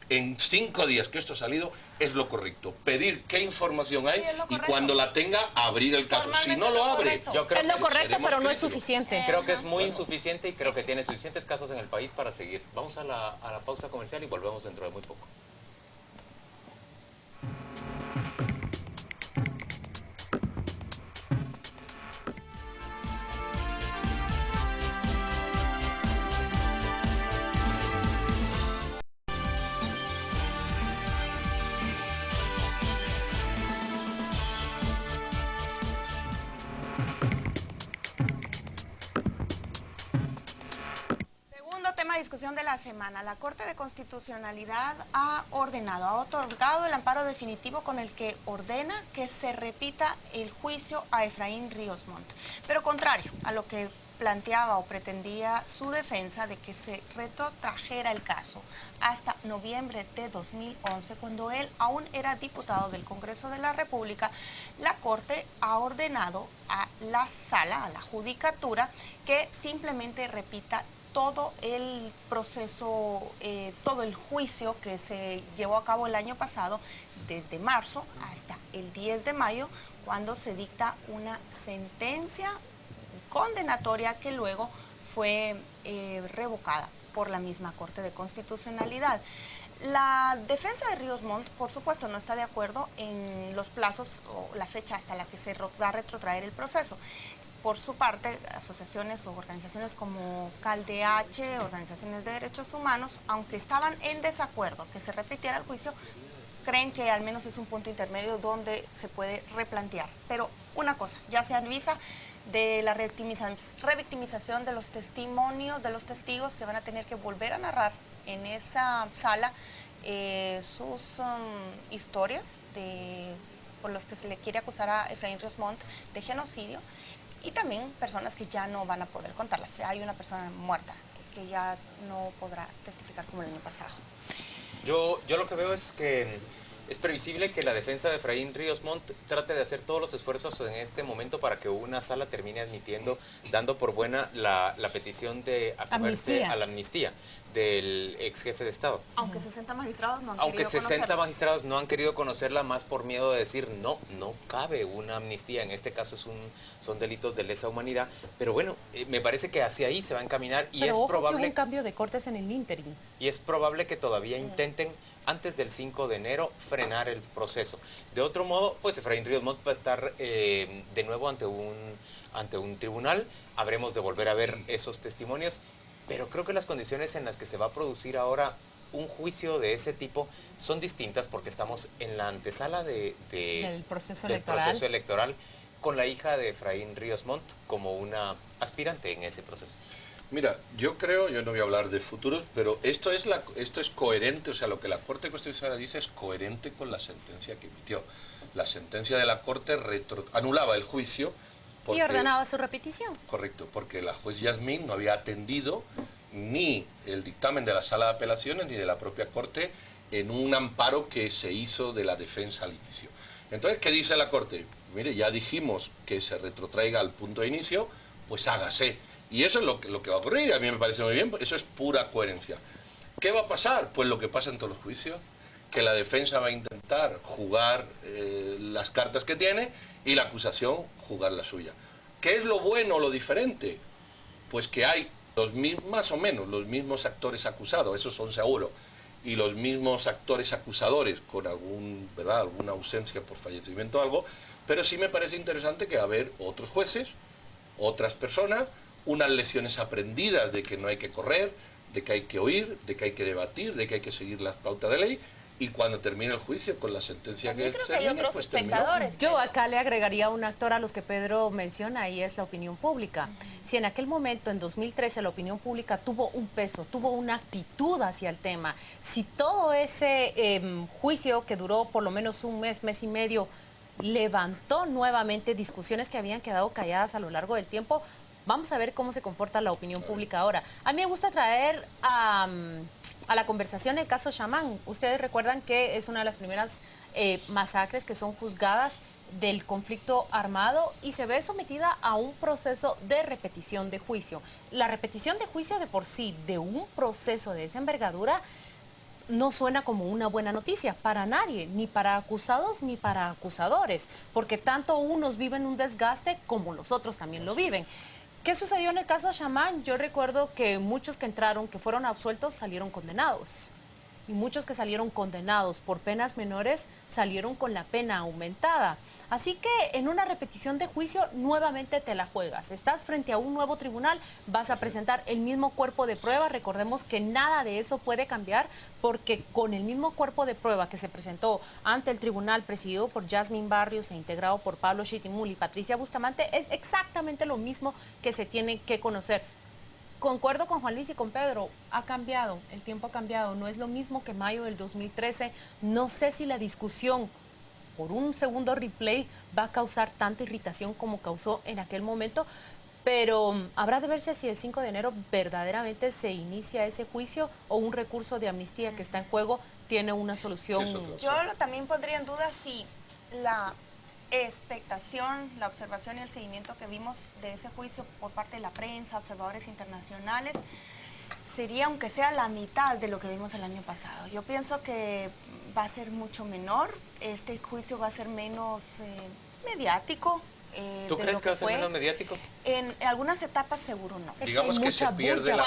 en 5 días que esto ha salido, es lo correcto. Pedir qué información hay Sí, es lo y correcto. cuando la tenga, abrir el caso. Si no lo abre, Yo creo Es lo que correcto, seremos pero no es críticos. suficiente. Creo que es muy insuficiente y creo que tiene suficientes casos en el país para seguir. Vamos a la pausa comercial y volvemos dentro de muy poco. Segundo tema de discusión de la semana. La Corte de Constitucionalidad ha otorgado el amparo definitivo con el que ordena que se repita el juicio a Efraín Ríos Montt. Pero contrario a lo que planteaba o pretendía su defensa de que se retrotrajera el caso hasta noviembre de 2011, cuando él aún era diputado del Congreso de la República, la Corte ha ordenado a la sala, a la judicatura, que simplemente repita todo el proceso, todo el juicio que se llevó a cabo el año pasado, desde marzo hasta el 10 de mayo, cuando se dicta una sentencia condenatoria que luego fue revocada por la misma Corte de Constitucionalidad. La defensa de Ríos Montt, por supuesto, no está de acuerdo en los plazos o la fecha hasta la que se va a retrotraer el proceso. Por su parte, asociaciones o organizaciones como CalDH, organizaciones de derechos humanos, aunque estaban en desacuerdo que se repitiera el juicio, creen que al menos es un punto intermedio donde se puede replantear. Pero una cosa, ya se avisa de la revictimización de los testimonios, de los testigos que van a tener que volver a narrar en esa sala sus historias por los que se le quiere acusar a Efraín Ríos Montt de genocidio, y también personas que ya no van a poder contarlas. Hay una persona muerta que ya no podrá testificar como el año pasado. Yo lo que veo es que es previsible que la defensa de Efraín Ríos Montt trate de hacer todos los esfuerzos en este momento para que una sala termine admitiendo, dando por buena la petición de acogerse a la amnistía del ex jefe de Estado. Aunque 60 magistrados no han Aunque querido 60 conocerlos. magistrados no han querido conocerla, más por miedo de decir no cabe una amnistía. En este caso son delitos de lesa humanidad. Pero bueno, me parece que hacia ahí se va a encaminar y Pero es ojo que hubo probable un cambio de cortes en el ínterin. y es probable que todavía intenten antes del 5 de enero frenar el proceso. De otro modo, pues Efraín Ríos Montt va a estar de nuevo ante un tribunal. Habremos de volver a ver esos testimonios, pero creo que las condiciones en las que se va a producir ahora un juicio de ese tipo son distintas porque estamos en la antesala del proceso electoral con la hija de Efraín Ríos Montt como una aspirante en ese proceso. Mira, yo creo, yo no voy a hablar de futuros, pero esto es coherente, o sea, lo que la Corte Constitucional dice es coherente con la sentencia que emitió. La sentencia de la Corte anulaba el juicio Y ordenaba su repetición. Correcto, porque la juez Yasmín no había atendido ni el dictamen de la Sala de Apelaciones ni de la propia Corte en un amparo que se hizo de la defensa al inicio. Entonces, ¿qué dice la Corte? Mire, ya dijimos que se retrotraiga al punto de inicio, pues hágase. Y eso es lo que va a ocurrir, a mí me parece muy bien, eso es pura coherencia. ¿Qué va a pasar? Pues lo que pasa en todos los juicios, que la defensa va a intentar jugar las cartas que tiene y la acusación jugar la suya. ¿Qué es lo bueno o lo diferente? Pues que hay más o menos los mismos actores acusados, esos son seguros, y los mismos actores acusadores con alguna ausencia por fallecimiento o algo, pero sí me parece interesante que va a haber otros jueces, otras personas, unas lecciones aprendidas de que no hay que correr, de que hay que oír, de que hay que debatir, de que hay que seguir las pautas de ley, y cuando termine el juicio con la sentencia que termine, pues terminó. Yo acá le agregaría un actor a los que Pedro menciona y es la opinión pública. Si en aquel momento, en 2013, la opinión pública tuvo un peso, tuvo una actitud hacia el tema, si todo ese juicio que duró por lo menos un mes, mes y medio, levantó nuevamente discusiones que habían quedado calladas a lo largo del tiempo, vamos a ver cómo se comporta la opinión pública ahora. A mí me gusta traer a la conversación el caso Chamán. Ustedes recuerdan que es una de las primeras masacres que son juzgadas del conflicto armado y se ve sometida a un proceso de repetición de juicio. La repetición de juicio de por sí de un proceso de esa envergadura no suena como una buena noticia para nadie, ni para acusados ni para acusadores, porque tanto unos viven un desgaste como los otros también lo viven. ¿Qué sucedió en el caso Chamán? Yo recuerdo que muchos que entraron, que fueron absueltos, salieron condenados. Y muchos que salieron condenados por penas menores salieron con la pena aumentada. Así que en una repetición de juicio nuevamente te la juegas. Estás frente a un nuevo tribunal, vas a presentar el mismo cuerpo de prueba. Recordemos que nada de eso puede cambiar porque con el mismo cuerpo de prueba que se presentó ante el tribunal presidido por Yasmín Barrios e integrado por Pablo Chitimul y Patricia Bustamante es exactamente lo mismo que se tiene que conocer. Concuerdo con Juan Luis y con Pedro, ha cambiado, el tiempo ha cambiado, no es lo mismo que mayo del 2013, no sé si la discusión por un segundo replay va a causar tanta irritación como causó en aquel momento, pero habrá de verse si el 5 de enero verdaderamente se inicia ese juicio o un recurso de amnistía que está en juego tiene una solución. Yo también pondría en duda si la expectación, la observación y el seguimiento que vimos de ese juicio por parte de la prensa, observadores internacionales, sería aunque sea la mitad de lo que vimos el año pasado. Yo pienso que va a ser mucho menor, este juicio va a ser menos mediático. ¿Tú crees que va a ser menos mediático? En algunas etapas seguro no. Digamos que se pierde la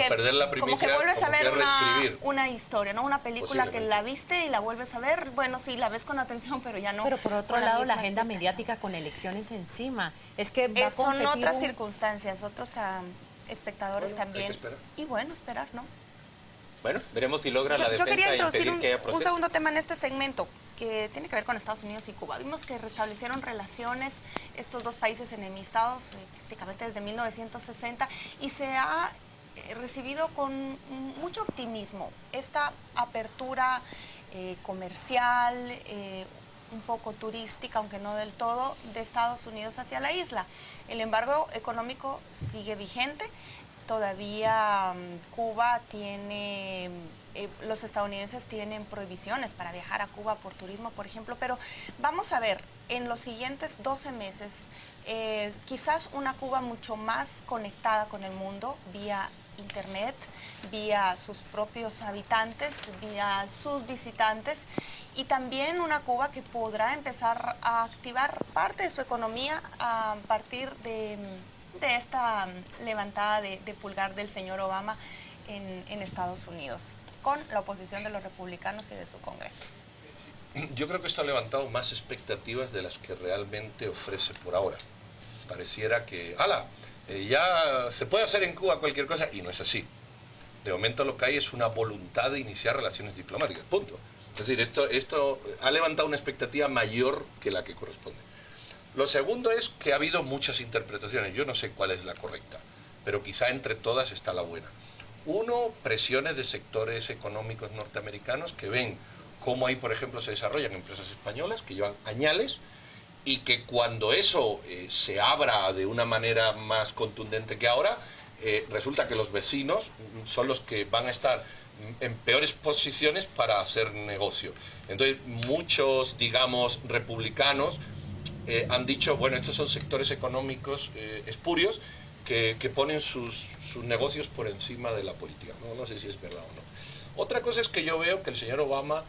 perder la primicia, como que vuelves a ver una historia, ¿no? Una película que la viste y la vuelves a ver, bueno, sí, la ves con atención, pero ya no. Pero por otro lado, la agenda mediática con elecciones encima, es que va a competir son otras circunstancias, otros espectadores también. Y bueno, esperar, ¿no? Bueno, veremos si logra la defensa quería introducir impedir que haya proceso. Un segundo tema en este segmento que tiene que ver con Estados Unidos y Cuba. Vimos que restablecieron relaciones estos dos países enemistados prácticamente desde 1960 y se ha recibido con mucho optimismo esta apertura comercial, un poco turística, aunque no del todo, de Estados Unidos hacia la isla. El embargo económico sigue vigente. Todavía Cuba tiene, los estadounidenses tienen prohibiciones para viajar a Cuba por turismo, por ejemplo, pero vamos a ver, en los siguientes 12 meses, quizás una Cuba mucho más conectada con el mundo vía internet, vía sus propios habitantes, vía sus visitantes, y también una Cuba que podrá empezar a activar parte de su economía a partir de esta levantada de pulgar del señor Obama en Estados Unidos, con la oposición de los republicanos y de su Congreso. Yo creo que esto ha levantado más expectativas de las que realmente ofrece por ahora. Pareciera que, ya se puede hacer en Cuba cualquier cosa, y no es así. De momento lo que hay es una voluntad de iniciar relaciones diplomáticas, punto. Es decir, esto ha levantado una expectativa mayor que la que corresponde. Lo segundo es que ha habido muchas interpretaciones, yo no sé cuál es la correcta, pero quizá entre todas está la buena. Uno, presiones de sectores económicos norteamericanos que ven cómo ahí, por ejemplo, se desarrollan empresas españolas que llevan añales y que cuando eso se abra de una manera más contundente que ahora, resulta que los vecinos son los que van a estar en peores posiciones para hacer negocio. Entonces, muchos, digamos, republicanos han dicho, bueno, estos son sectores económicos espurios que ponen sus negocios por encima de la política. No sé si es verdad o no. Otra cosa es que yo veo que el señor Obama,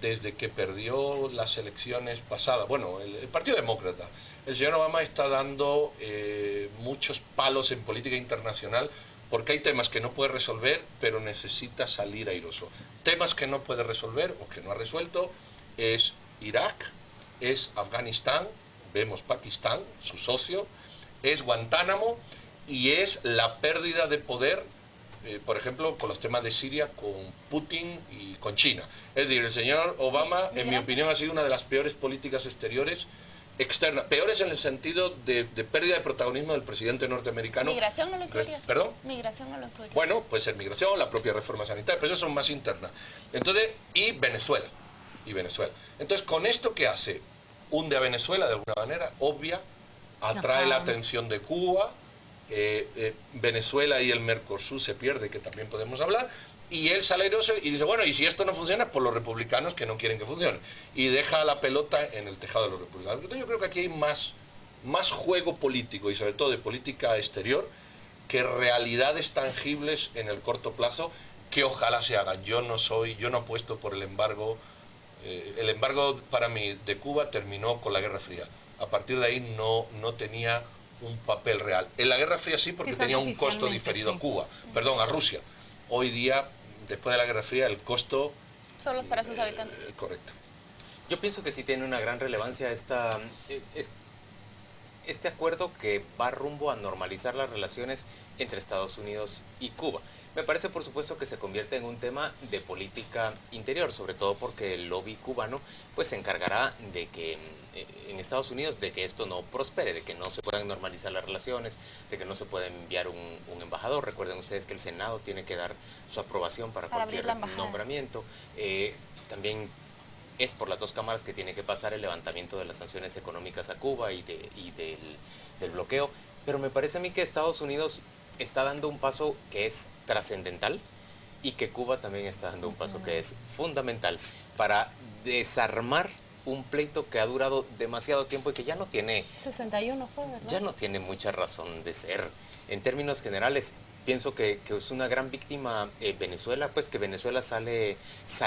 desde que perdió las elecciones pasadas, bueno, el Partido Demócrata, el señor Obama está dando muchos palos en política internacional porque hay temas que no puede resolver, pero necesita salir airoso. Temas que no puede resolver o que no ha resuelto es Irak, es Afganistán, vemos Pakistán, su socio, es Guantánamo y es la pérdida de poder, por ejemplo, con los temas de Siria, con Putin y con China. Es decir, el señor Obama, en mi opinión, ha sido una de las peores políticas exteriores externas, peores en el sentido de pérdida de protagonismo del presidente norteamericano. ¿Migración no lo incluirías? ¿Perdón? Migración no lo incluirías. Bueno, puede ser migración, la propia reforma sanitaria, pero esas son más internas. Entonces, y Venezuela. Entonces, con esto que hace, hunde a Venezuela de alguna manera, obvia, atrae la atención de Cuba, Venezuela y el Mercosur se pierde, que también podemos hablar, y él sale airoso y dice, bueno, y si esto no funciona, por los republicanos que no quieren que funcione, y deja la pelota en el tejado de los republicanos. Entonces yo creo que aquí hay más juego político y sobre todo de política exterior que realidades tangibles en el corto plazo que ojalá se hagan. Yo no apuesto por el embargo. El embargo para mí de Cuba terminó con la Guerra Fría. A partir de ahí no tenía un papel real. En la Guerra Fría sí, porque tenía un costo diferido a Cuba, perdón, a Rusia. Hoy día, después de la Guerra Fría, el costo... Solo para sus habitantes. Correcto. Yo pienso que sí tiene una gran relevancia este acuerdo que va rumbo a normalizar las relaciones entre Estados Unidos y Cuba. Me parece, por supuesto, que se convierte en un tema de política interior, sobre todo porque el lobby cubano pues se encargará de que en Estados Unidos de que esto no prospere, de que no se puedan normalizar las relaciones, de que no se pueda enviar un embajador. Recuerden ustedes que el Senado tiene que dar su aprobación para cualquier nombramiento. También es por las dos cámaras que tiene que pasar el levantamiento de las sanciones económicas a Cuba y del bloqueo. Pero me parece a mí que Estados Unidos está dando un paso que es trascendental y que Cuba también está dando un paso que es fundamental para desarmar un pleito que ha durado demasiado tiempo y que ya no tiene... 61 fue, ¿verdad? Ya no tiene mucha razón de ser. En términos generales, pienso que es una gran víctima Venezuela, pues que Venezuela sale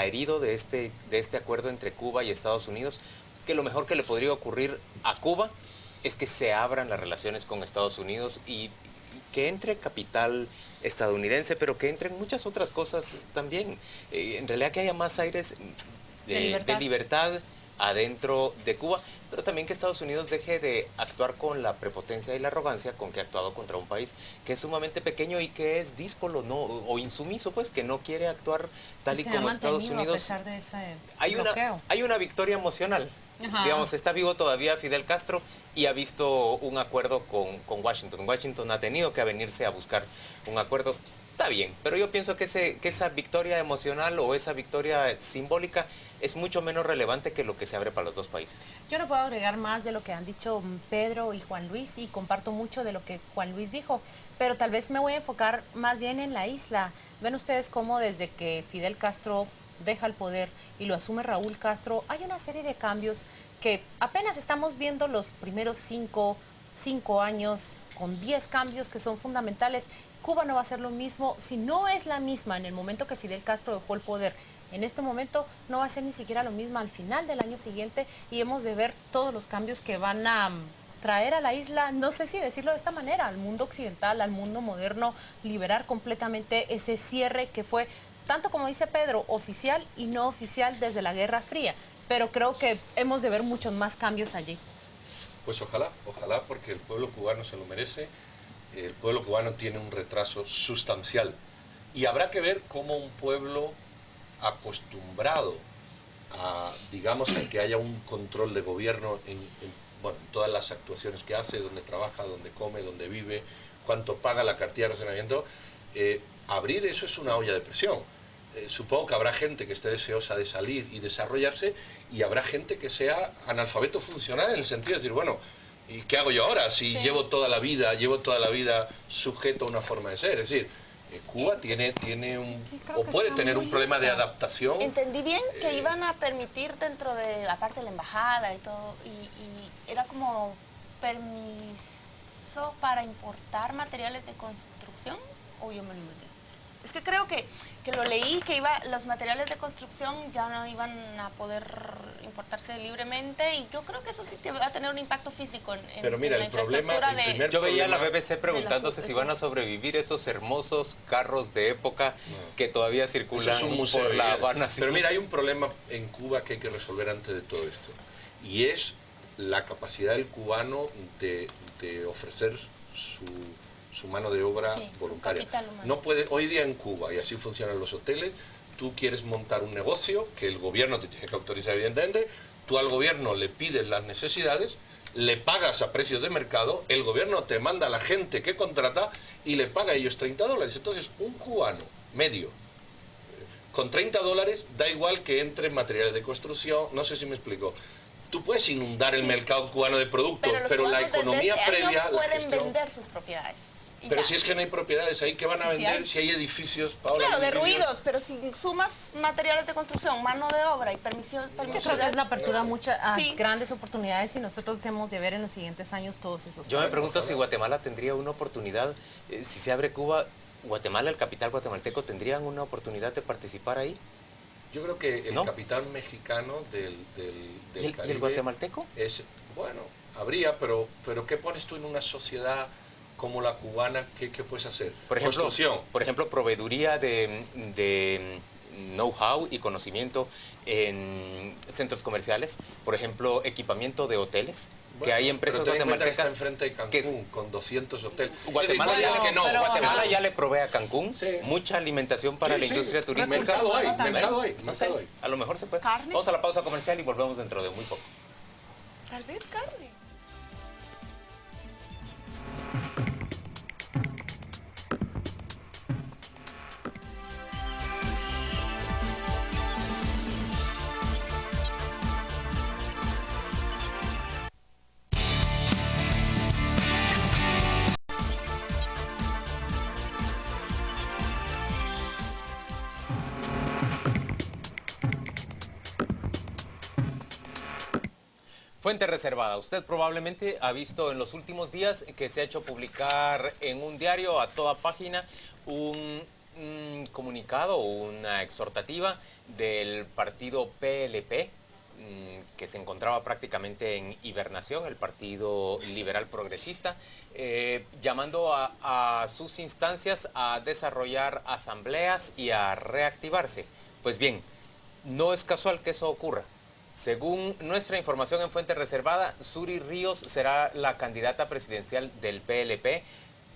herido de este acuerdo entre Cuba y Estados Unidos, que lo mejor que le podría ocurrir a Cuba es que se abran las relaciones con Estados Unidos y que entre capital estadounidense, pero que entren muchas otras cosas también. En realidad que haya más aires de libertad adentro de Cuba, pero también que Estados Unidos deje de actuar con la prepotencia y la arrogancia con que ha actuado contra un país que es sumamente pequeño y que es díscolo, ¿no? O insumiso, pues, que no quiere actuar tal y como Estados Unidos. A pesar de ese hay una victoria emocional. Ajá. Digamos, está vivo todavía Fidel Castro y ha visto un acuerdo con Washington. Washington ha tenido que venirse a buscar un acuerdo. Está bien, pero yo pienso que esa victoria emocional o esa victoria simbólica es mucho menos relevante que lo que se abre para los dos países. Yo no puedo agregar más de lo que han dicho Pedro y Juan Luis y comparto mucho de lo que Juan Luis dijo, pero tal vez me voy a enfocar más bien en la isla. Ven ustedes cómo desde que Fidel Castro deja el poder y lo asume Raúl Castro, hay una serie de cambios que apenas estamos viendo los primeros cinco años con 10 cambios que son fundamentales. Cuba no va a ser lo mismo, si no es la misma en el momento que Fidel Castro dejó el poder. En este momento no va a ser ni siquiera lo mismo al final del año siguiente y hemos de ver todos los cambios que van a traer a la isla, no sé si decirlo de esta manera, al mundo occidental, al mundo moderno, liberar completamente ese cierre que fue, tanto como dice Pedro, oficial y no oficial desde la Guerra Fría. Pero creo que hemos de ver muchos más cambios allí. Pues ojalá, porque el pueblo cubano se lo merece. El pueblo cubano tiene un retraso sustancial y habrá que ver cómo un pueblo acostumbrado a, digamos, a que haya un control de gobierno en todas las actuaciones que hace, donde trabaja, donde come, donde vive, cuánto paga la cartilla de racionamiento, abrir eso es una olla de presión. Supongo que habrá gente que esté deseosa de salir y desarrollarse y habrá gente que sea analfabeto funcional en el sentido de decir, bueno, ¿Y qué hago yo ahora si llevo toda la vida sujeto a una forma de ser? Es decir, Cuba tiene o puede tener un problema de adaptación. Entendí bien que iban a permitir dentro de la parte de la embajada y todo, y era como permiso para importar materiales de construcción, o yo me lo inventé. Es que creo que lo leí, que los materiales de construcción ya no iban a poder importarse libremente, y yo creo que eso sí te va a tener un impacto físico Pero mira, en la el problema, infraestructura Yo veía a la BBC preguntándose si van a sobrevivir esos hermosos carros de época que todavía circulan por La Habana. Pero mira, hay un problema en Cuba que hay que resolver antes de todo esto, y es la capacidad del cubano de ofrecer su mano de obra voluntaria. No puede, hoy día en Cuba, y así funcionan los hoteles, tú quieres montar un negocio, que el gobierno te tiene que autorizar evidentemente, tú al gobierno le pides las necesidades, le pagas a precios de mercado, el gobierno te manda a la gente que contrata y le paga a ellos $30. Entonces, un cubano medio, con $30, da igual que entre materiales de construcción, no sé si me explico. Tú puedes inundar el mercado cubano de productos, pero la economía previa... No pueden vender sus propiedades. Pero si es que no hay propiedades ahí, ¿qué van a vender si hay edificios? Paola, claro, de ruidos, pero si sumas materiales de construcción, mano de obra y permisión... Yo creo que es la apertura a grandes oportunidades, y nosotros hemos de ver en los siguientes años todos esos Yo me pregunto si Guatemala tendría una oportunidad, si se abre Cuba, Guatemala, el capital guatemalteco, ¿tendrían una oportunidad de participar ahí? Yo creo que el capital mexicano del Caribe... ¿Y el guatemalteco? Bueno, habría, pero ¿qué pones tú en una sociedad como la cubana? ¿Qué puedes hacer? Por ejemplo, proveeduría de know-how y conocimiento en centros comerciales, por ejemplo, equipamiento de hoteles, que hay empresas guatemaltecas que está enfrente de Cancún, con 200 hoteles. Guatemala ya le provee a Cancún mucha alimentación para la industria turística. Mercado hay. A lo mejor se puede. Vamos a la pausa comercial y volvemos dentro de muy poco. Tal vez carne. Fuente reservada. Usted probablemente ha visto en los últimos días que se ha hecho publicar en un diario a toda página un comunicado o una exhortativa del partido PLP, que se encontraba prácticamente en hibernación, el Partido Liberal Progresista, llamando a sus instancias a desarrollar asambleas y a reactivarse. Pues bien, no es casual que eso ocurra. Según nuestra información en fuente reservada, Suri Ríos será la candidata presidencial del PLP.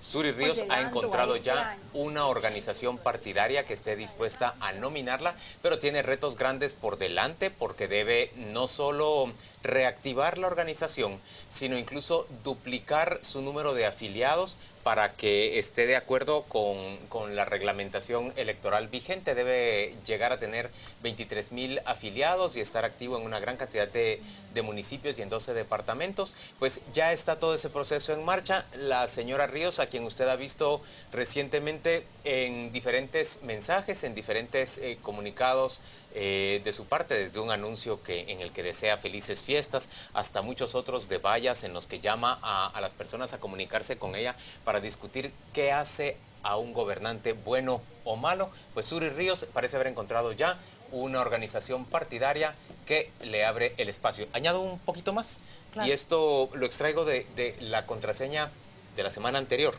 Suri Ríos ha encontrado ya una organización partidaria que esté dispuesta a nominarla, pero tiene retos grandes por delante porque debe no solo reactivar la organización, sino incluso duplicar su número de afiliados para que esté de acuerdo con la reglamentación electoral vigente. Debe llegar a tener 23,000 afiliados y estar activo en una gran cantidad de municipios y en 12 departamentos. Pues ya está todo ese proceso en marcha. La señora Ríos, a quien usted ha visto recientemente en diferentes mensajes, en diferentes comunicados de su parte, desde un anuncio en el que desea felices fiestas hasta muchos otros de vallas en los que llama a las personas a comunicarse con ella para discutir qué hace a un gobernante bueno o malo. Pues Suri Ríos parece haber encontrado ya una organización partidaria que le abre el espacio. Añado un poquito más, y esto lo extraigo de la contraseña de la semana anterior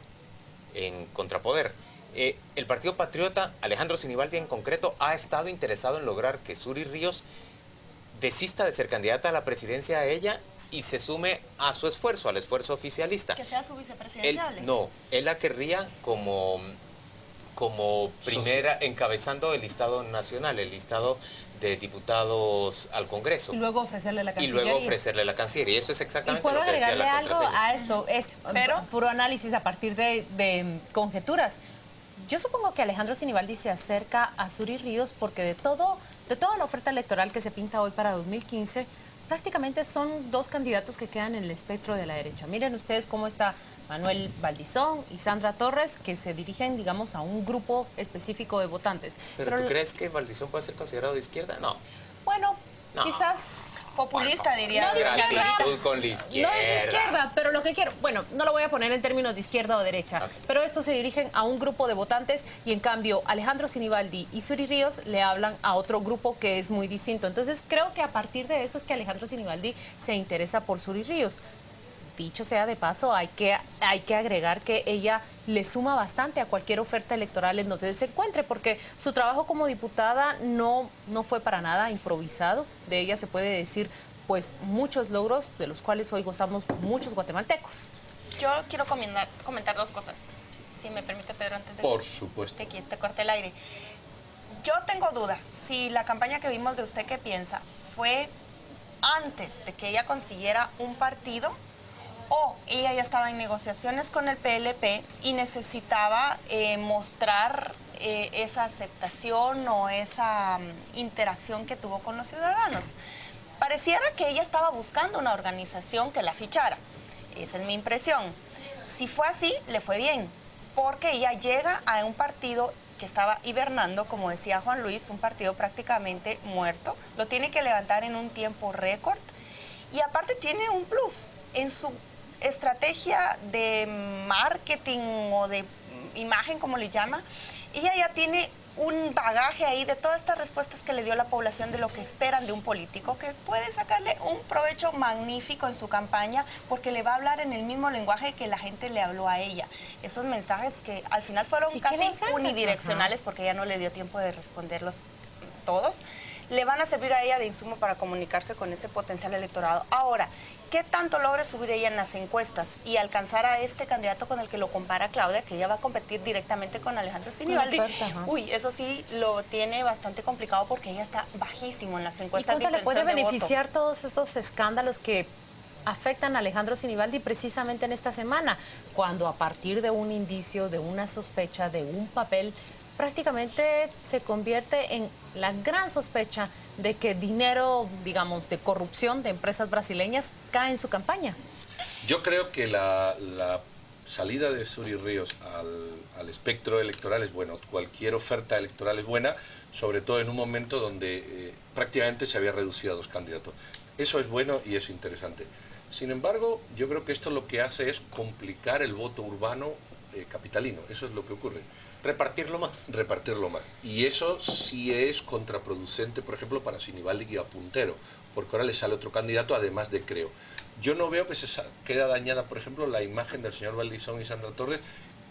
en Contrapoder. El Partido Patriota, Alejandro Sinibaldi en concreto, ha estado interesado en lograr que Suri Ríos desista de ser candidata a la presidencia a ella y se sume a su esfuerzo, al esfuerzo oficialista. Que sea su vicepresidencial. Él la querría como primera, encabezando el listado nacional, el listado de diputados al Congreso. Y luego ofrecerle la Cancillería. Y eso es exactamente lo que decía la contraseña. ¿Puedo agregarle algo a esto? Es puro análisis a partir de conjeturas. Yo supongo que Alejandro Sinibaldi se acerca a Suri Ríos porque de toda la oferta electoral que se pinta hoy para 2015, prácticamente son dos candidatos que quedan en el espectro de la derecha. Miren ustedes cómo está Manuel Valdizón y Sandra Torres, que se dirigen, digamos, a un grupo específico de votantes. ¿Pero tú crees que Valdizón puede ser considerado de izquierda? No. Bueno, no. Quizás... populista, diría. No de izquierda, con la izquierda. no es de izquierda, pero lo que quiero, bueno, no lo voy a poner en términos de izquierda o derecha, pero estos se dirigen a un grupo de votantes y en cambio Alejandro Sinibaldi y Suri Ríos le hablan a otro grupo que es muy distinto. Entonces creo que a partir de eso es que Alejandro Sinibaldi se interesa por Suri Ríos. Dicho sea de paso, hay que agregar que ella le suma bastante a cualquier oferta electoral en donde se encuentre, porque su trabajo como diputada no fue para nada improvisado. De ella se puede decir pues muchos logros, de los cuales hoy gozamos muchos guatemaltecos. Yo quiero comentar dos cosas, si me permite, Pedro, antes de Por supuesto. que te corte el aire. Yo tengo duda, si la campaña que vimos de Usted Qué Piensa fue antes de que ella consiguiera un partido, o ella ya estaba en negociaciones con el PLP y necesitaba mostrar esa aceptación o esa interacción que tuvo con los ciudadanos. Pareciera que ella estaba buscando una organización que la fichara. Esa es mi impresión. Si fue así, le fue bien, porque ella llega a un partido que estaba hibernando, como decía Juan Luis, un partido prácticamente muerto. Lo tiene que levantar en un tiempo récord y aparte tiene un plus en su estrategia de marketing o de imagen, como le llama. Ella ya tiene un bagaje ahí de todas estas respuestas que le dio la población de lo que esperan de un político, que puede sacarle un provecho magnífico en su campaña porque le va a hablar en el mismo lenguaje que la gente le habló a ella. Esos mensajes que al final fueron casi unidireccionales, porque ella no le dio tiempo de responderlos todos, le van a servir a ella de insumo para comunicarse con ese potencial electorado. Ahora, ¿qué tanto logre subir ella en las encuestas y alcanzar a este candidato con el que lo compara Claudia, que ella va a competir directamente con Alejandro Sinibaldi? Uy, eso sí lo tiene bastante complicado porque ella está bajísimo en las encuestas. ¿Y cuánto le puede beneficiar todos esos escándalos que afectan a Alejandro Sinibaldi precisamente en esta semana, cuando a partir de un indicio, de una sospecha, de un papel, prácticamente se convierte en la gran sospecha de que dinero, digamos, de corrupción de empresas brasileñas cae en su campaña? Yo creo que la salida de Suri Ríos al espectro electoral es bueno. Cualquier oferta electoral es buena, sobre todo en un momento donde prácticamente se había reducido a dos candidatos. Eso es bueno y es interesante. Sin embargo, yo creo que esto lo que hace es complicar el voto urbano capitalino. Eso es lo que ocurre. Repartirlo más. Repartirlo más. Y eso sí es contraproducente, por ejemplo, para Sinibaldi y a Puntero, porque ahora le sale otro candidato, además de Creo. Yo no veo que se queda dañada, por ejemplo, la imagen del señor Valdizón y Sandra Torres,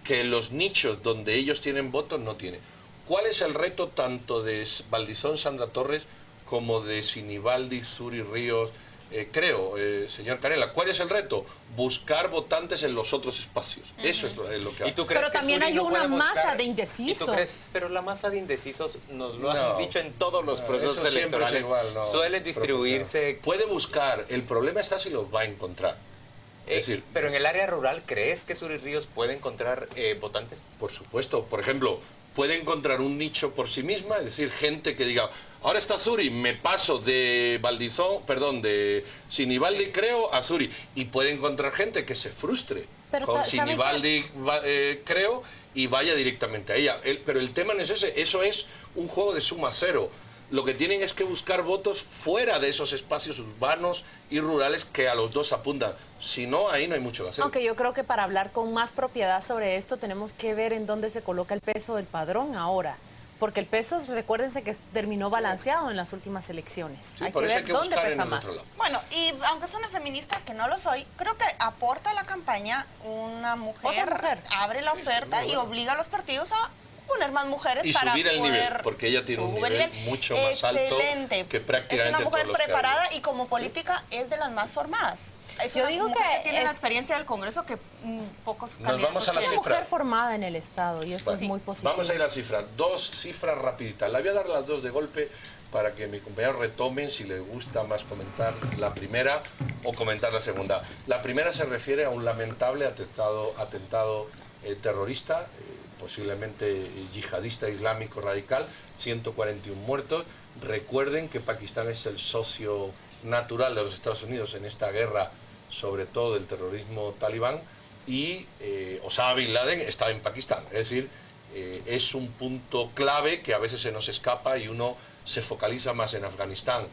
que los nichos donde ellos tienen votos no tienen. ¿Cuál es el reto tanto de Valdizón, Sandra Torres, como de Sinibaldi, Suri Ríos, Creo, señor Canela? ¿Cuál es el reto? Buscar votantes en los otros espacios. Eso es lo que hace. Pero también hay una masa de indecisos. ¿Y tú crees? Pero la masa de indecisos, nos lo han dicho en todos los procesos electorales, igual, suele distribuirse. Puede buscar, el problema está si los va a encontrar. Es decir, pero en el área rural, ¿crees que Suri Ríos puede encontrar votantes? Por supuesto. Por ejemplo, puede encontrar un nicho por sí misma, es decir, gente que diga, ahora está Suri, me paso de de Sinibaldi, Creo, a Suri. Y puede encontrar gente que se frustre con Sinibaldi, Creo, y vaya directamente a ella. Pero el tema no es ese, eso es un juego de suma cero. Lo que tienen es que buscar votos fuera de esos espacios urbanos y rurales que a los dos apuntan. Si no, ahí no hay mucho que hacer. Aunque yo creo que para hablar con más propiedad sobre esto tenemos que ver en dónde se coloca el peso del padrón ahora. Porque el peso, recuérdense que terminó balanceado en las últimas elecciones. Sí, hay que ver dónde pesa más. Bueno, y aunque es una feminista, que no lo soy, creo que aporta a la campaña una mujer. Abre la oferta y obliga a los partidos a poner más mujeres y para subir el poder nivel, porque ella tiene un nivel mucho más alto que prácticamente es una mujer todos los preparada y como política es de las más formadas. Es Yo digo que tiene la experiencia del Congreso que pocos candidatos. Nos vamos a la cifra. Una mujer formada en el Estado y eso es muy positivo. Vamos a ir a la cifra. Dos cifras rapiditas. La voy a dar las dos de golpe para que mis compañeros retomen si les gusta más comentar la primera o comentar la segunda. La primera se refiere a un lamentable atentado terrorista, posiblemente yihadista islámico radical, 141 muertos. Recuerden que Pakistán es el socio natural de los Estados Unidos en esta guerra, sobre todo del terrorismo talibán, y Osama Bin Laden está en Pakistán. Es decir, es un punto clave que a veces se nos escapa y uno se focaliza más en Afganistán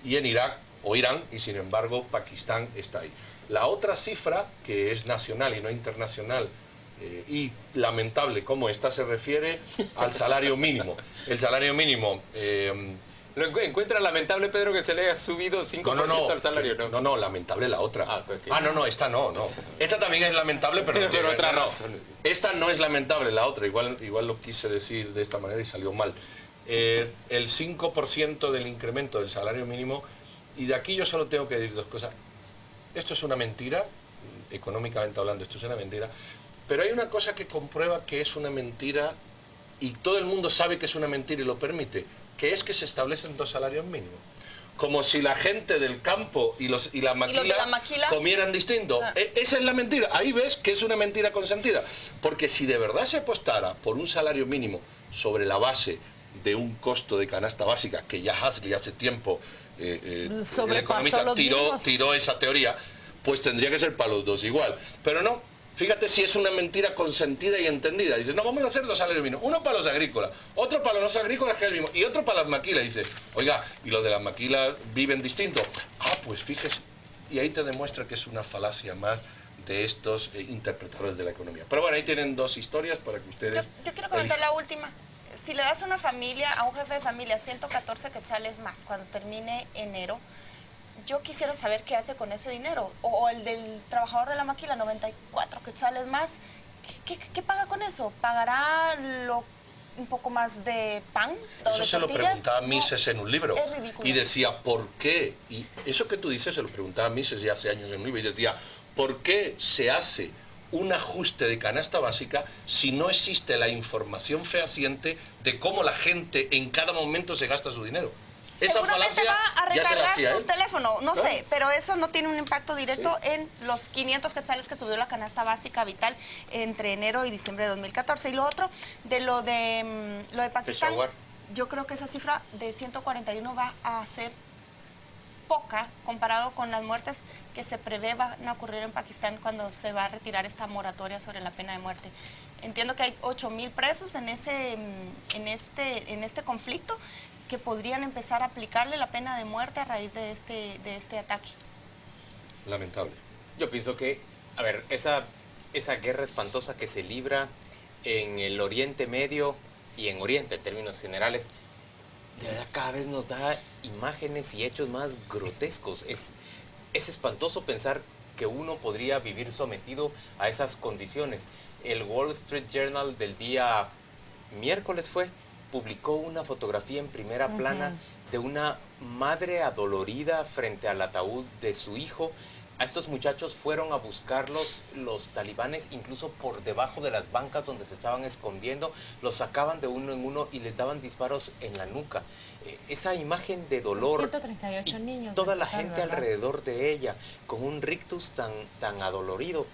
y en Irak o Irán, y sin embargo Pakistán está ahí. La otra cifra, que es nacional y no internacional, y lamentable como esta, se refiere al salario mínimo. El salario mínimo... ¿Lo encuentra lamentable, Pedro, que se le haya subido 5% al salario? No, lamentable la otra. Okay. No, esta no. Esta también es lamentable, pero por otra razón. Esta no es lamentable, la otra. Igual lo quise decir de esta manera y salió mal. El 5% del incremento del salario mínimo, y de aquí yo solo tengo que decir dos cosas. Esto es una mentira, económicamente hablando, esto es una mentira, pero hay una cosa que comprueba que es una mentira, y todo el mundo sabe que es una mentira y lo permite, que es que se establecen 2 salarios mínimos. Como si la gente del campo y la maquila comieran distinto. Esa es la mentira. Ahí ves que es una mentira consentida. Porque si de verdad se apostara por un salario mínimo sobre la base de un costo de canasta básica, que ya Hazli hace tiempo, el economista tiró esa teoría, pues tendría que ser para los dos igual. Pero no. Fíjate si es una mentira consentida y entendida. Dice, no, vamos a hacer 2 salarios mínimos. Uno para los agrícolas, otro para los agrícolas, que es el mismo, y otro para las maquilas. Dice, oiga, ¿y los de las maquilas viven distinto? Pues fíjese. Y ahí te demuestra que es una falacia más de estos interpretadores de la economía. Pero bueno, ahí tienen 2 historias para que ustedes... Yo quiero comentar la última. Si le das a una familia, a un jefe de familia, 114 quetzales más cuando termine enero, yo quisiera saber qué hace con ese dinero. O el del trabajador de la maquila, 94 quetzales más. ¿Qué paga con eso? ¿Pagará un poco más de pan? Eso se lo preguntaba Mises en un libro. Es ridículo. Y decía, ¿por qué? Y eso que tú dices se lo preguntaba Mises ya hace años en un libro. Y decía, ¿por qué se hace un ajuste de canasta básica si no existe la información fehaciente de cómo la gente en cada momento se gasta su dinero? Esa falacia va a ya se la hacía su teléfono, no sé, pero eso no tiene un impacto directo en los 500 quetzales que subió la canasta básica vital entre enero y diciembre de 2014. Y lo otro, de lo de Pakistán, yo creo que esa cifra de 141 va a ser poca comparado con las muertes que se prevé van a ocurrir en Pakistán cuando se va a retirar esta moratoria sobre la pena de muerte. Entiendo que hay 8.000 presos en este conflicto que podrían empezar a aplicarle la pena de muerte a raíz de este ataque. Lamentable. Yo pienso que, a ver, esa guerra espantosa que se libra en el Oriente Medio y en Oriente en términos generales, de verdad cada vez nos da imágenes y hechos más grotescos. Es espantoso pensar que uno podría vivir sometido a esas condiciones. El Wall Street Journal del día miércoles publicó una fotografía en primera plana de una madre adolorida frente al ataúd de su hijo. A estos muchachos fueron a buscarlos los talibanes, incluso por debajo de las bancas donde se estaban escondiendo, los sacaban de uno en uno y les daban disparos en la nuca. Esa imagen de dolor, 138 niños, toda la gente alrededor de ella, con un rictus tan adolorido,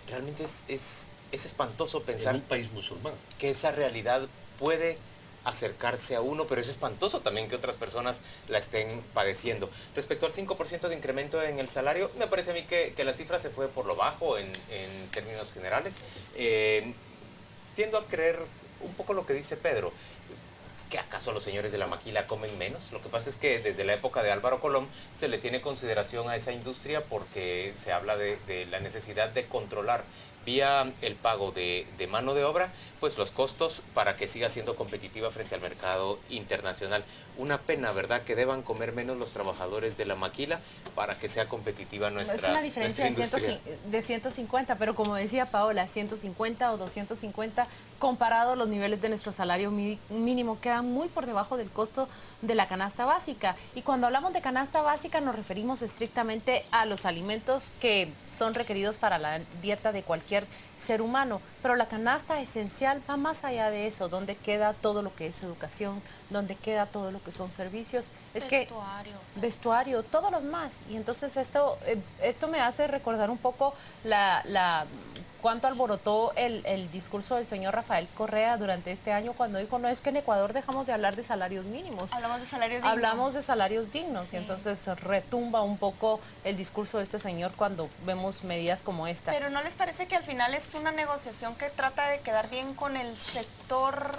realmente es espantoso pensar en un país musulmán que esa realidad puede acercarse a uno, pero es espantoso también que otras personas la estén padeciendo. Respecto al 5% de incremento en el salario, me parece a mí que la cifra se fue por lo bajo en términos generales. Tiendo a creer un poco lo que dice Pedro, que acaso los señores de la maquila comen menos. Lo que pasa es que desde la época de Álvaro Colón se le tiene consideración a esa industria porque se habla de la necesidad de controlar vía el pago de mano de obra, pues los costos para que siga siendo competitiva frente al mercado internacional. Una pena, ¿verdad?, que deban comer menos los trabajadores de la maquila para que sea competitiva nuestra industria. Es una diferencia de 150, pero como decía Paola, 150 o 250 comparado a los niveles de nuestro salario mínimo, quedan muy por debajo del costo de la canasta básica. Y cuando hablamos de canasta básica nos referimos estrictamente a los alimentos que son requeridos para la dieta de cualquier ser humano, pero la canasta esencial va más allá de eso, donde queda todo lo que es educación, donde queda todo lo que son servicios, vestuario, todo lo más. Y entonces esto me hace recordar un poco cuánto alborotó el discurso del señor Rafael Correa durante este año cuando dijo, no, es que en Ecuador dejamos de hablar de salarios mínimos. Hablamos de salarios dignos. Hablamos de salarios dignos, sí. Y entonces retumba un poco el discurso de este señor cuando vemos medidas como esta. Pero ¿no les parece que al final es una negociación que trata de quedar bien con el sector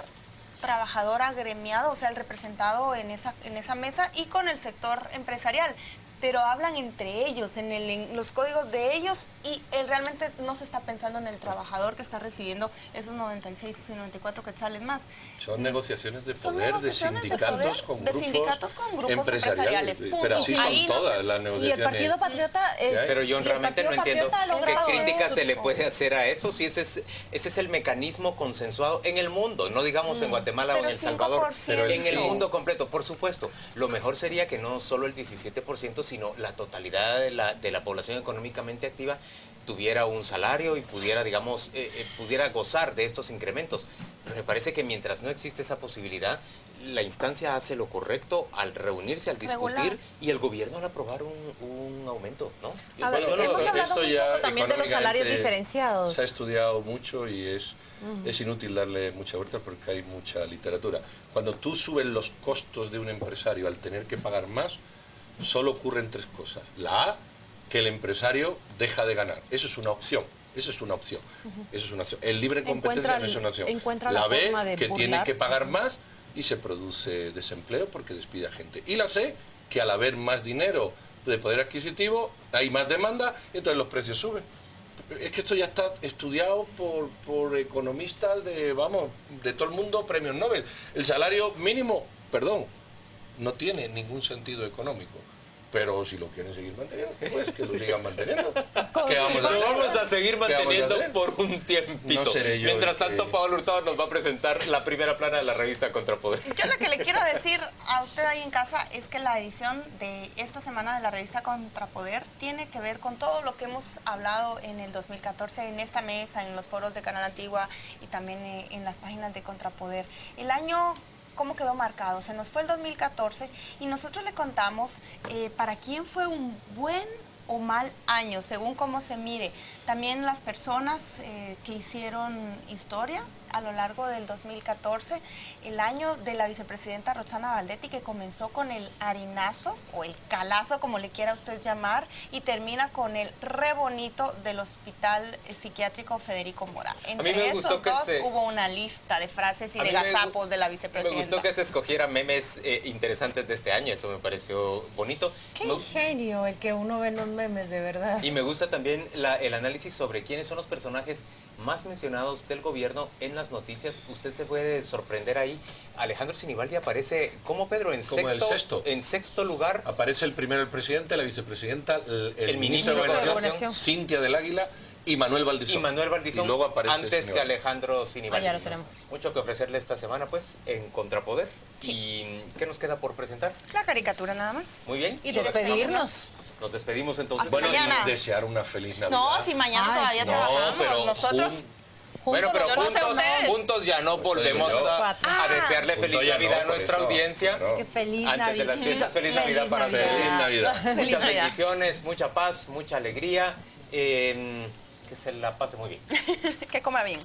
trabajador agremiado, o sea, el representado en esa mesa, y con el sector empresarial? Pero hablan entre ellos, en los códigos de ellos, y él realmente no se está pensando en el trabajador que está recibiendo esos 96 y 94 quetzales más. Son negociaciones de poder, de sindicatos con grupos empresariales. Punto. Pero así son todas las negociaciones. Y el Partido Patriota... pero yo realmente no entiendo qué crítica se le puede hacer a eso, si ese es el mecanismo consensuado en el mundo, no digamos en Guatemala o en El Salvador, pero en el mundo completo, por supuesto. Lo mejor sería que no solo el 17%, sino la totalidad de la población económicamente activa tuviera un salario y pudiera, digamos, pudiera gozar de estos incrementos. Pero me parece que mientras no existe esa posibilidad, la instancia hace lo correcto al reunirse, al discutir y el gobierno al aprobar un aumento, ¿no? A ver, hemos hablado muy poco también de los salarios diferenciados. Se ha estudiado mucho y es inútil darle mucha vuelta porque hay mucha literatura. Cuando tú subes los costos de un empresario al tener que pagar más, solo ocurren tres cosas. La A, que el empresario deja de ganar. Eso es una opción. Eso es una opción. Eso es una opción. El libre competencia no es una opción. La B, que tiene que pagar más y se produce desempleo porque despide a gente. Y la C, que al haber más dinero de poder adquisitivo, hay más demanda y entonces los precios suben. Es que esto ya está estudiado por economistas de todo el mundo, premios Nobel. El salario mínimo, perdón, no tiene ningún sentido económico. Pero si lo quieren seguir manteniendo, pues que lo sigan manteniendo. Lo vamos a seguir manteniendo por un tiempito. No seré yo. Mientras tanto, Pablo Hurtado nos va a presentar la primera plana de la revista Contrapoder. Yo lo que le quiero decir a usted ahí en casa es que la edición de esta semana de la revista Contrapoder tiene que ver con todo lo que hemos hablado en el 2014, en esta mesa, en los foros de Canal Antigua y también en las páginas de Contrapoder. El año... ¿Cómo quedó marcado? Se nos fue el 2014 y nosotros le contamos para quién fue un buen o mal año, según cómo se mire. También las personas que hicieron historia a lo largo del 2014, el año de la vicepresidenta Roxana Valdetti, que comenzó con el harinazo o el calazo, como le quiera usted llamar, y termina con el re bonito del Hospital Psiquiátrico Federico Mora. Entre esos dos hubo una lista de frases y de gazapos de la vicepresidenta. Me gustó que se escogiera memes interesantes de este año, eso me pareció bonito. Qué ingenio el que uno ve en los memes, de verdad. Y me gusta también el análisis sobre quiénes son los personajes más mencionados del gobierno en las noticias. Usted se puede sorprender ahí. Alejandro Sinibaldi aparece como Pedro en sexto lugar. Aparece el primero el presidente, la vicepresidenta, el ministro de Gobernación, Cintia del Águila y Manuel Valdizón. Y luego aparece antes que Alejandro Sinibaldi. Ya lo tenemos. Mucho que ofrecerle esta semana, pues, en Contrapoder. Sí. ¿Y qué nos queda por presentar? La caricatura nada más. Muy bien. Y despedirnos. Nos despedimos entonces. Bueno, y desear una feliz Navidad. No, si mañana todavía trabajamos. Pero nosotros... Bueno, pero juntos ya no volvemos a desearle feliz Navidad a nuestra audiencia. Así que feliz Navidad. Antes de las fiestas, feliz Navidad para ustedes. Feliz Navidad. Muchas bendiciones, mucha paz, mucha alegría. Que se la pase muy bien. Que coma bien.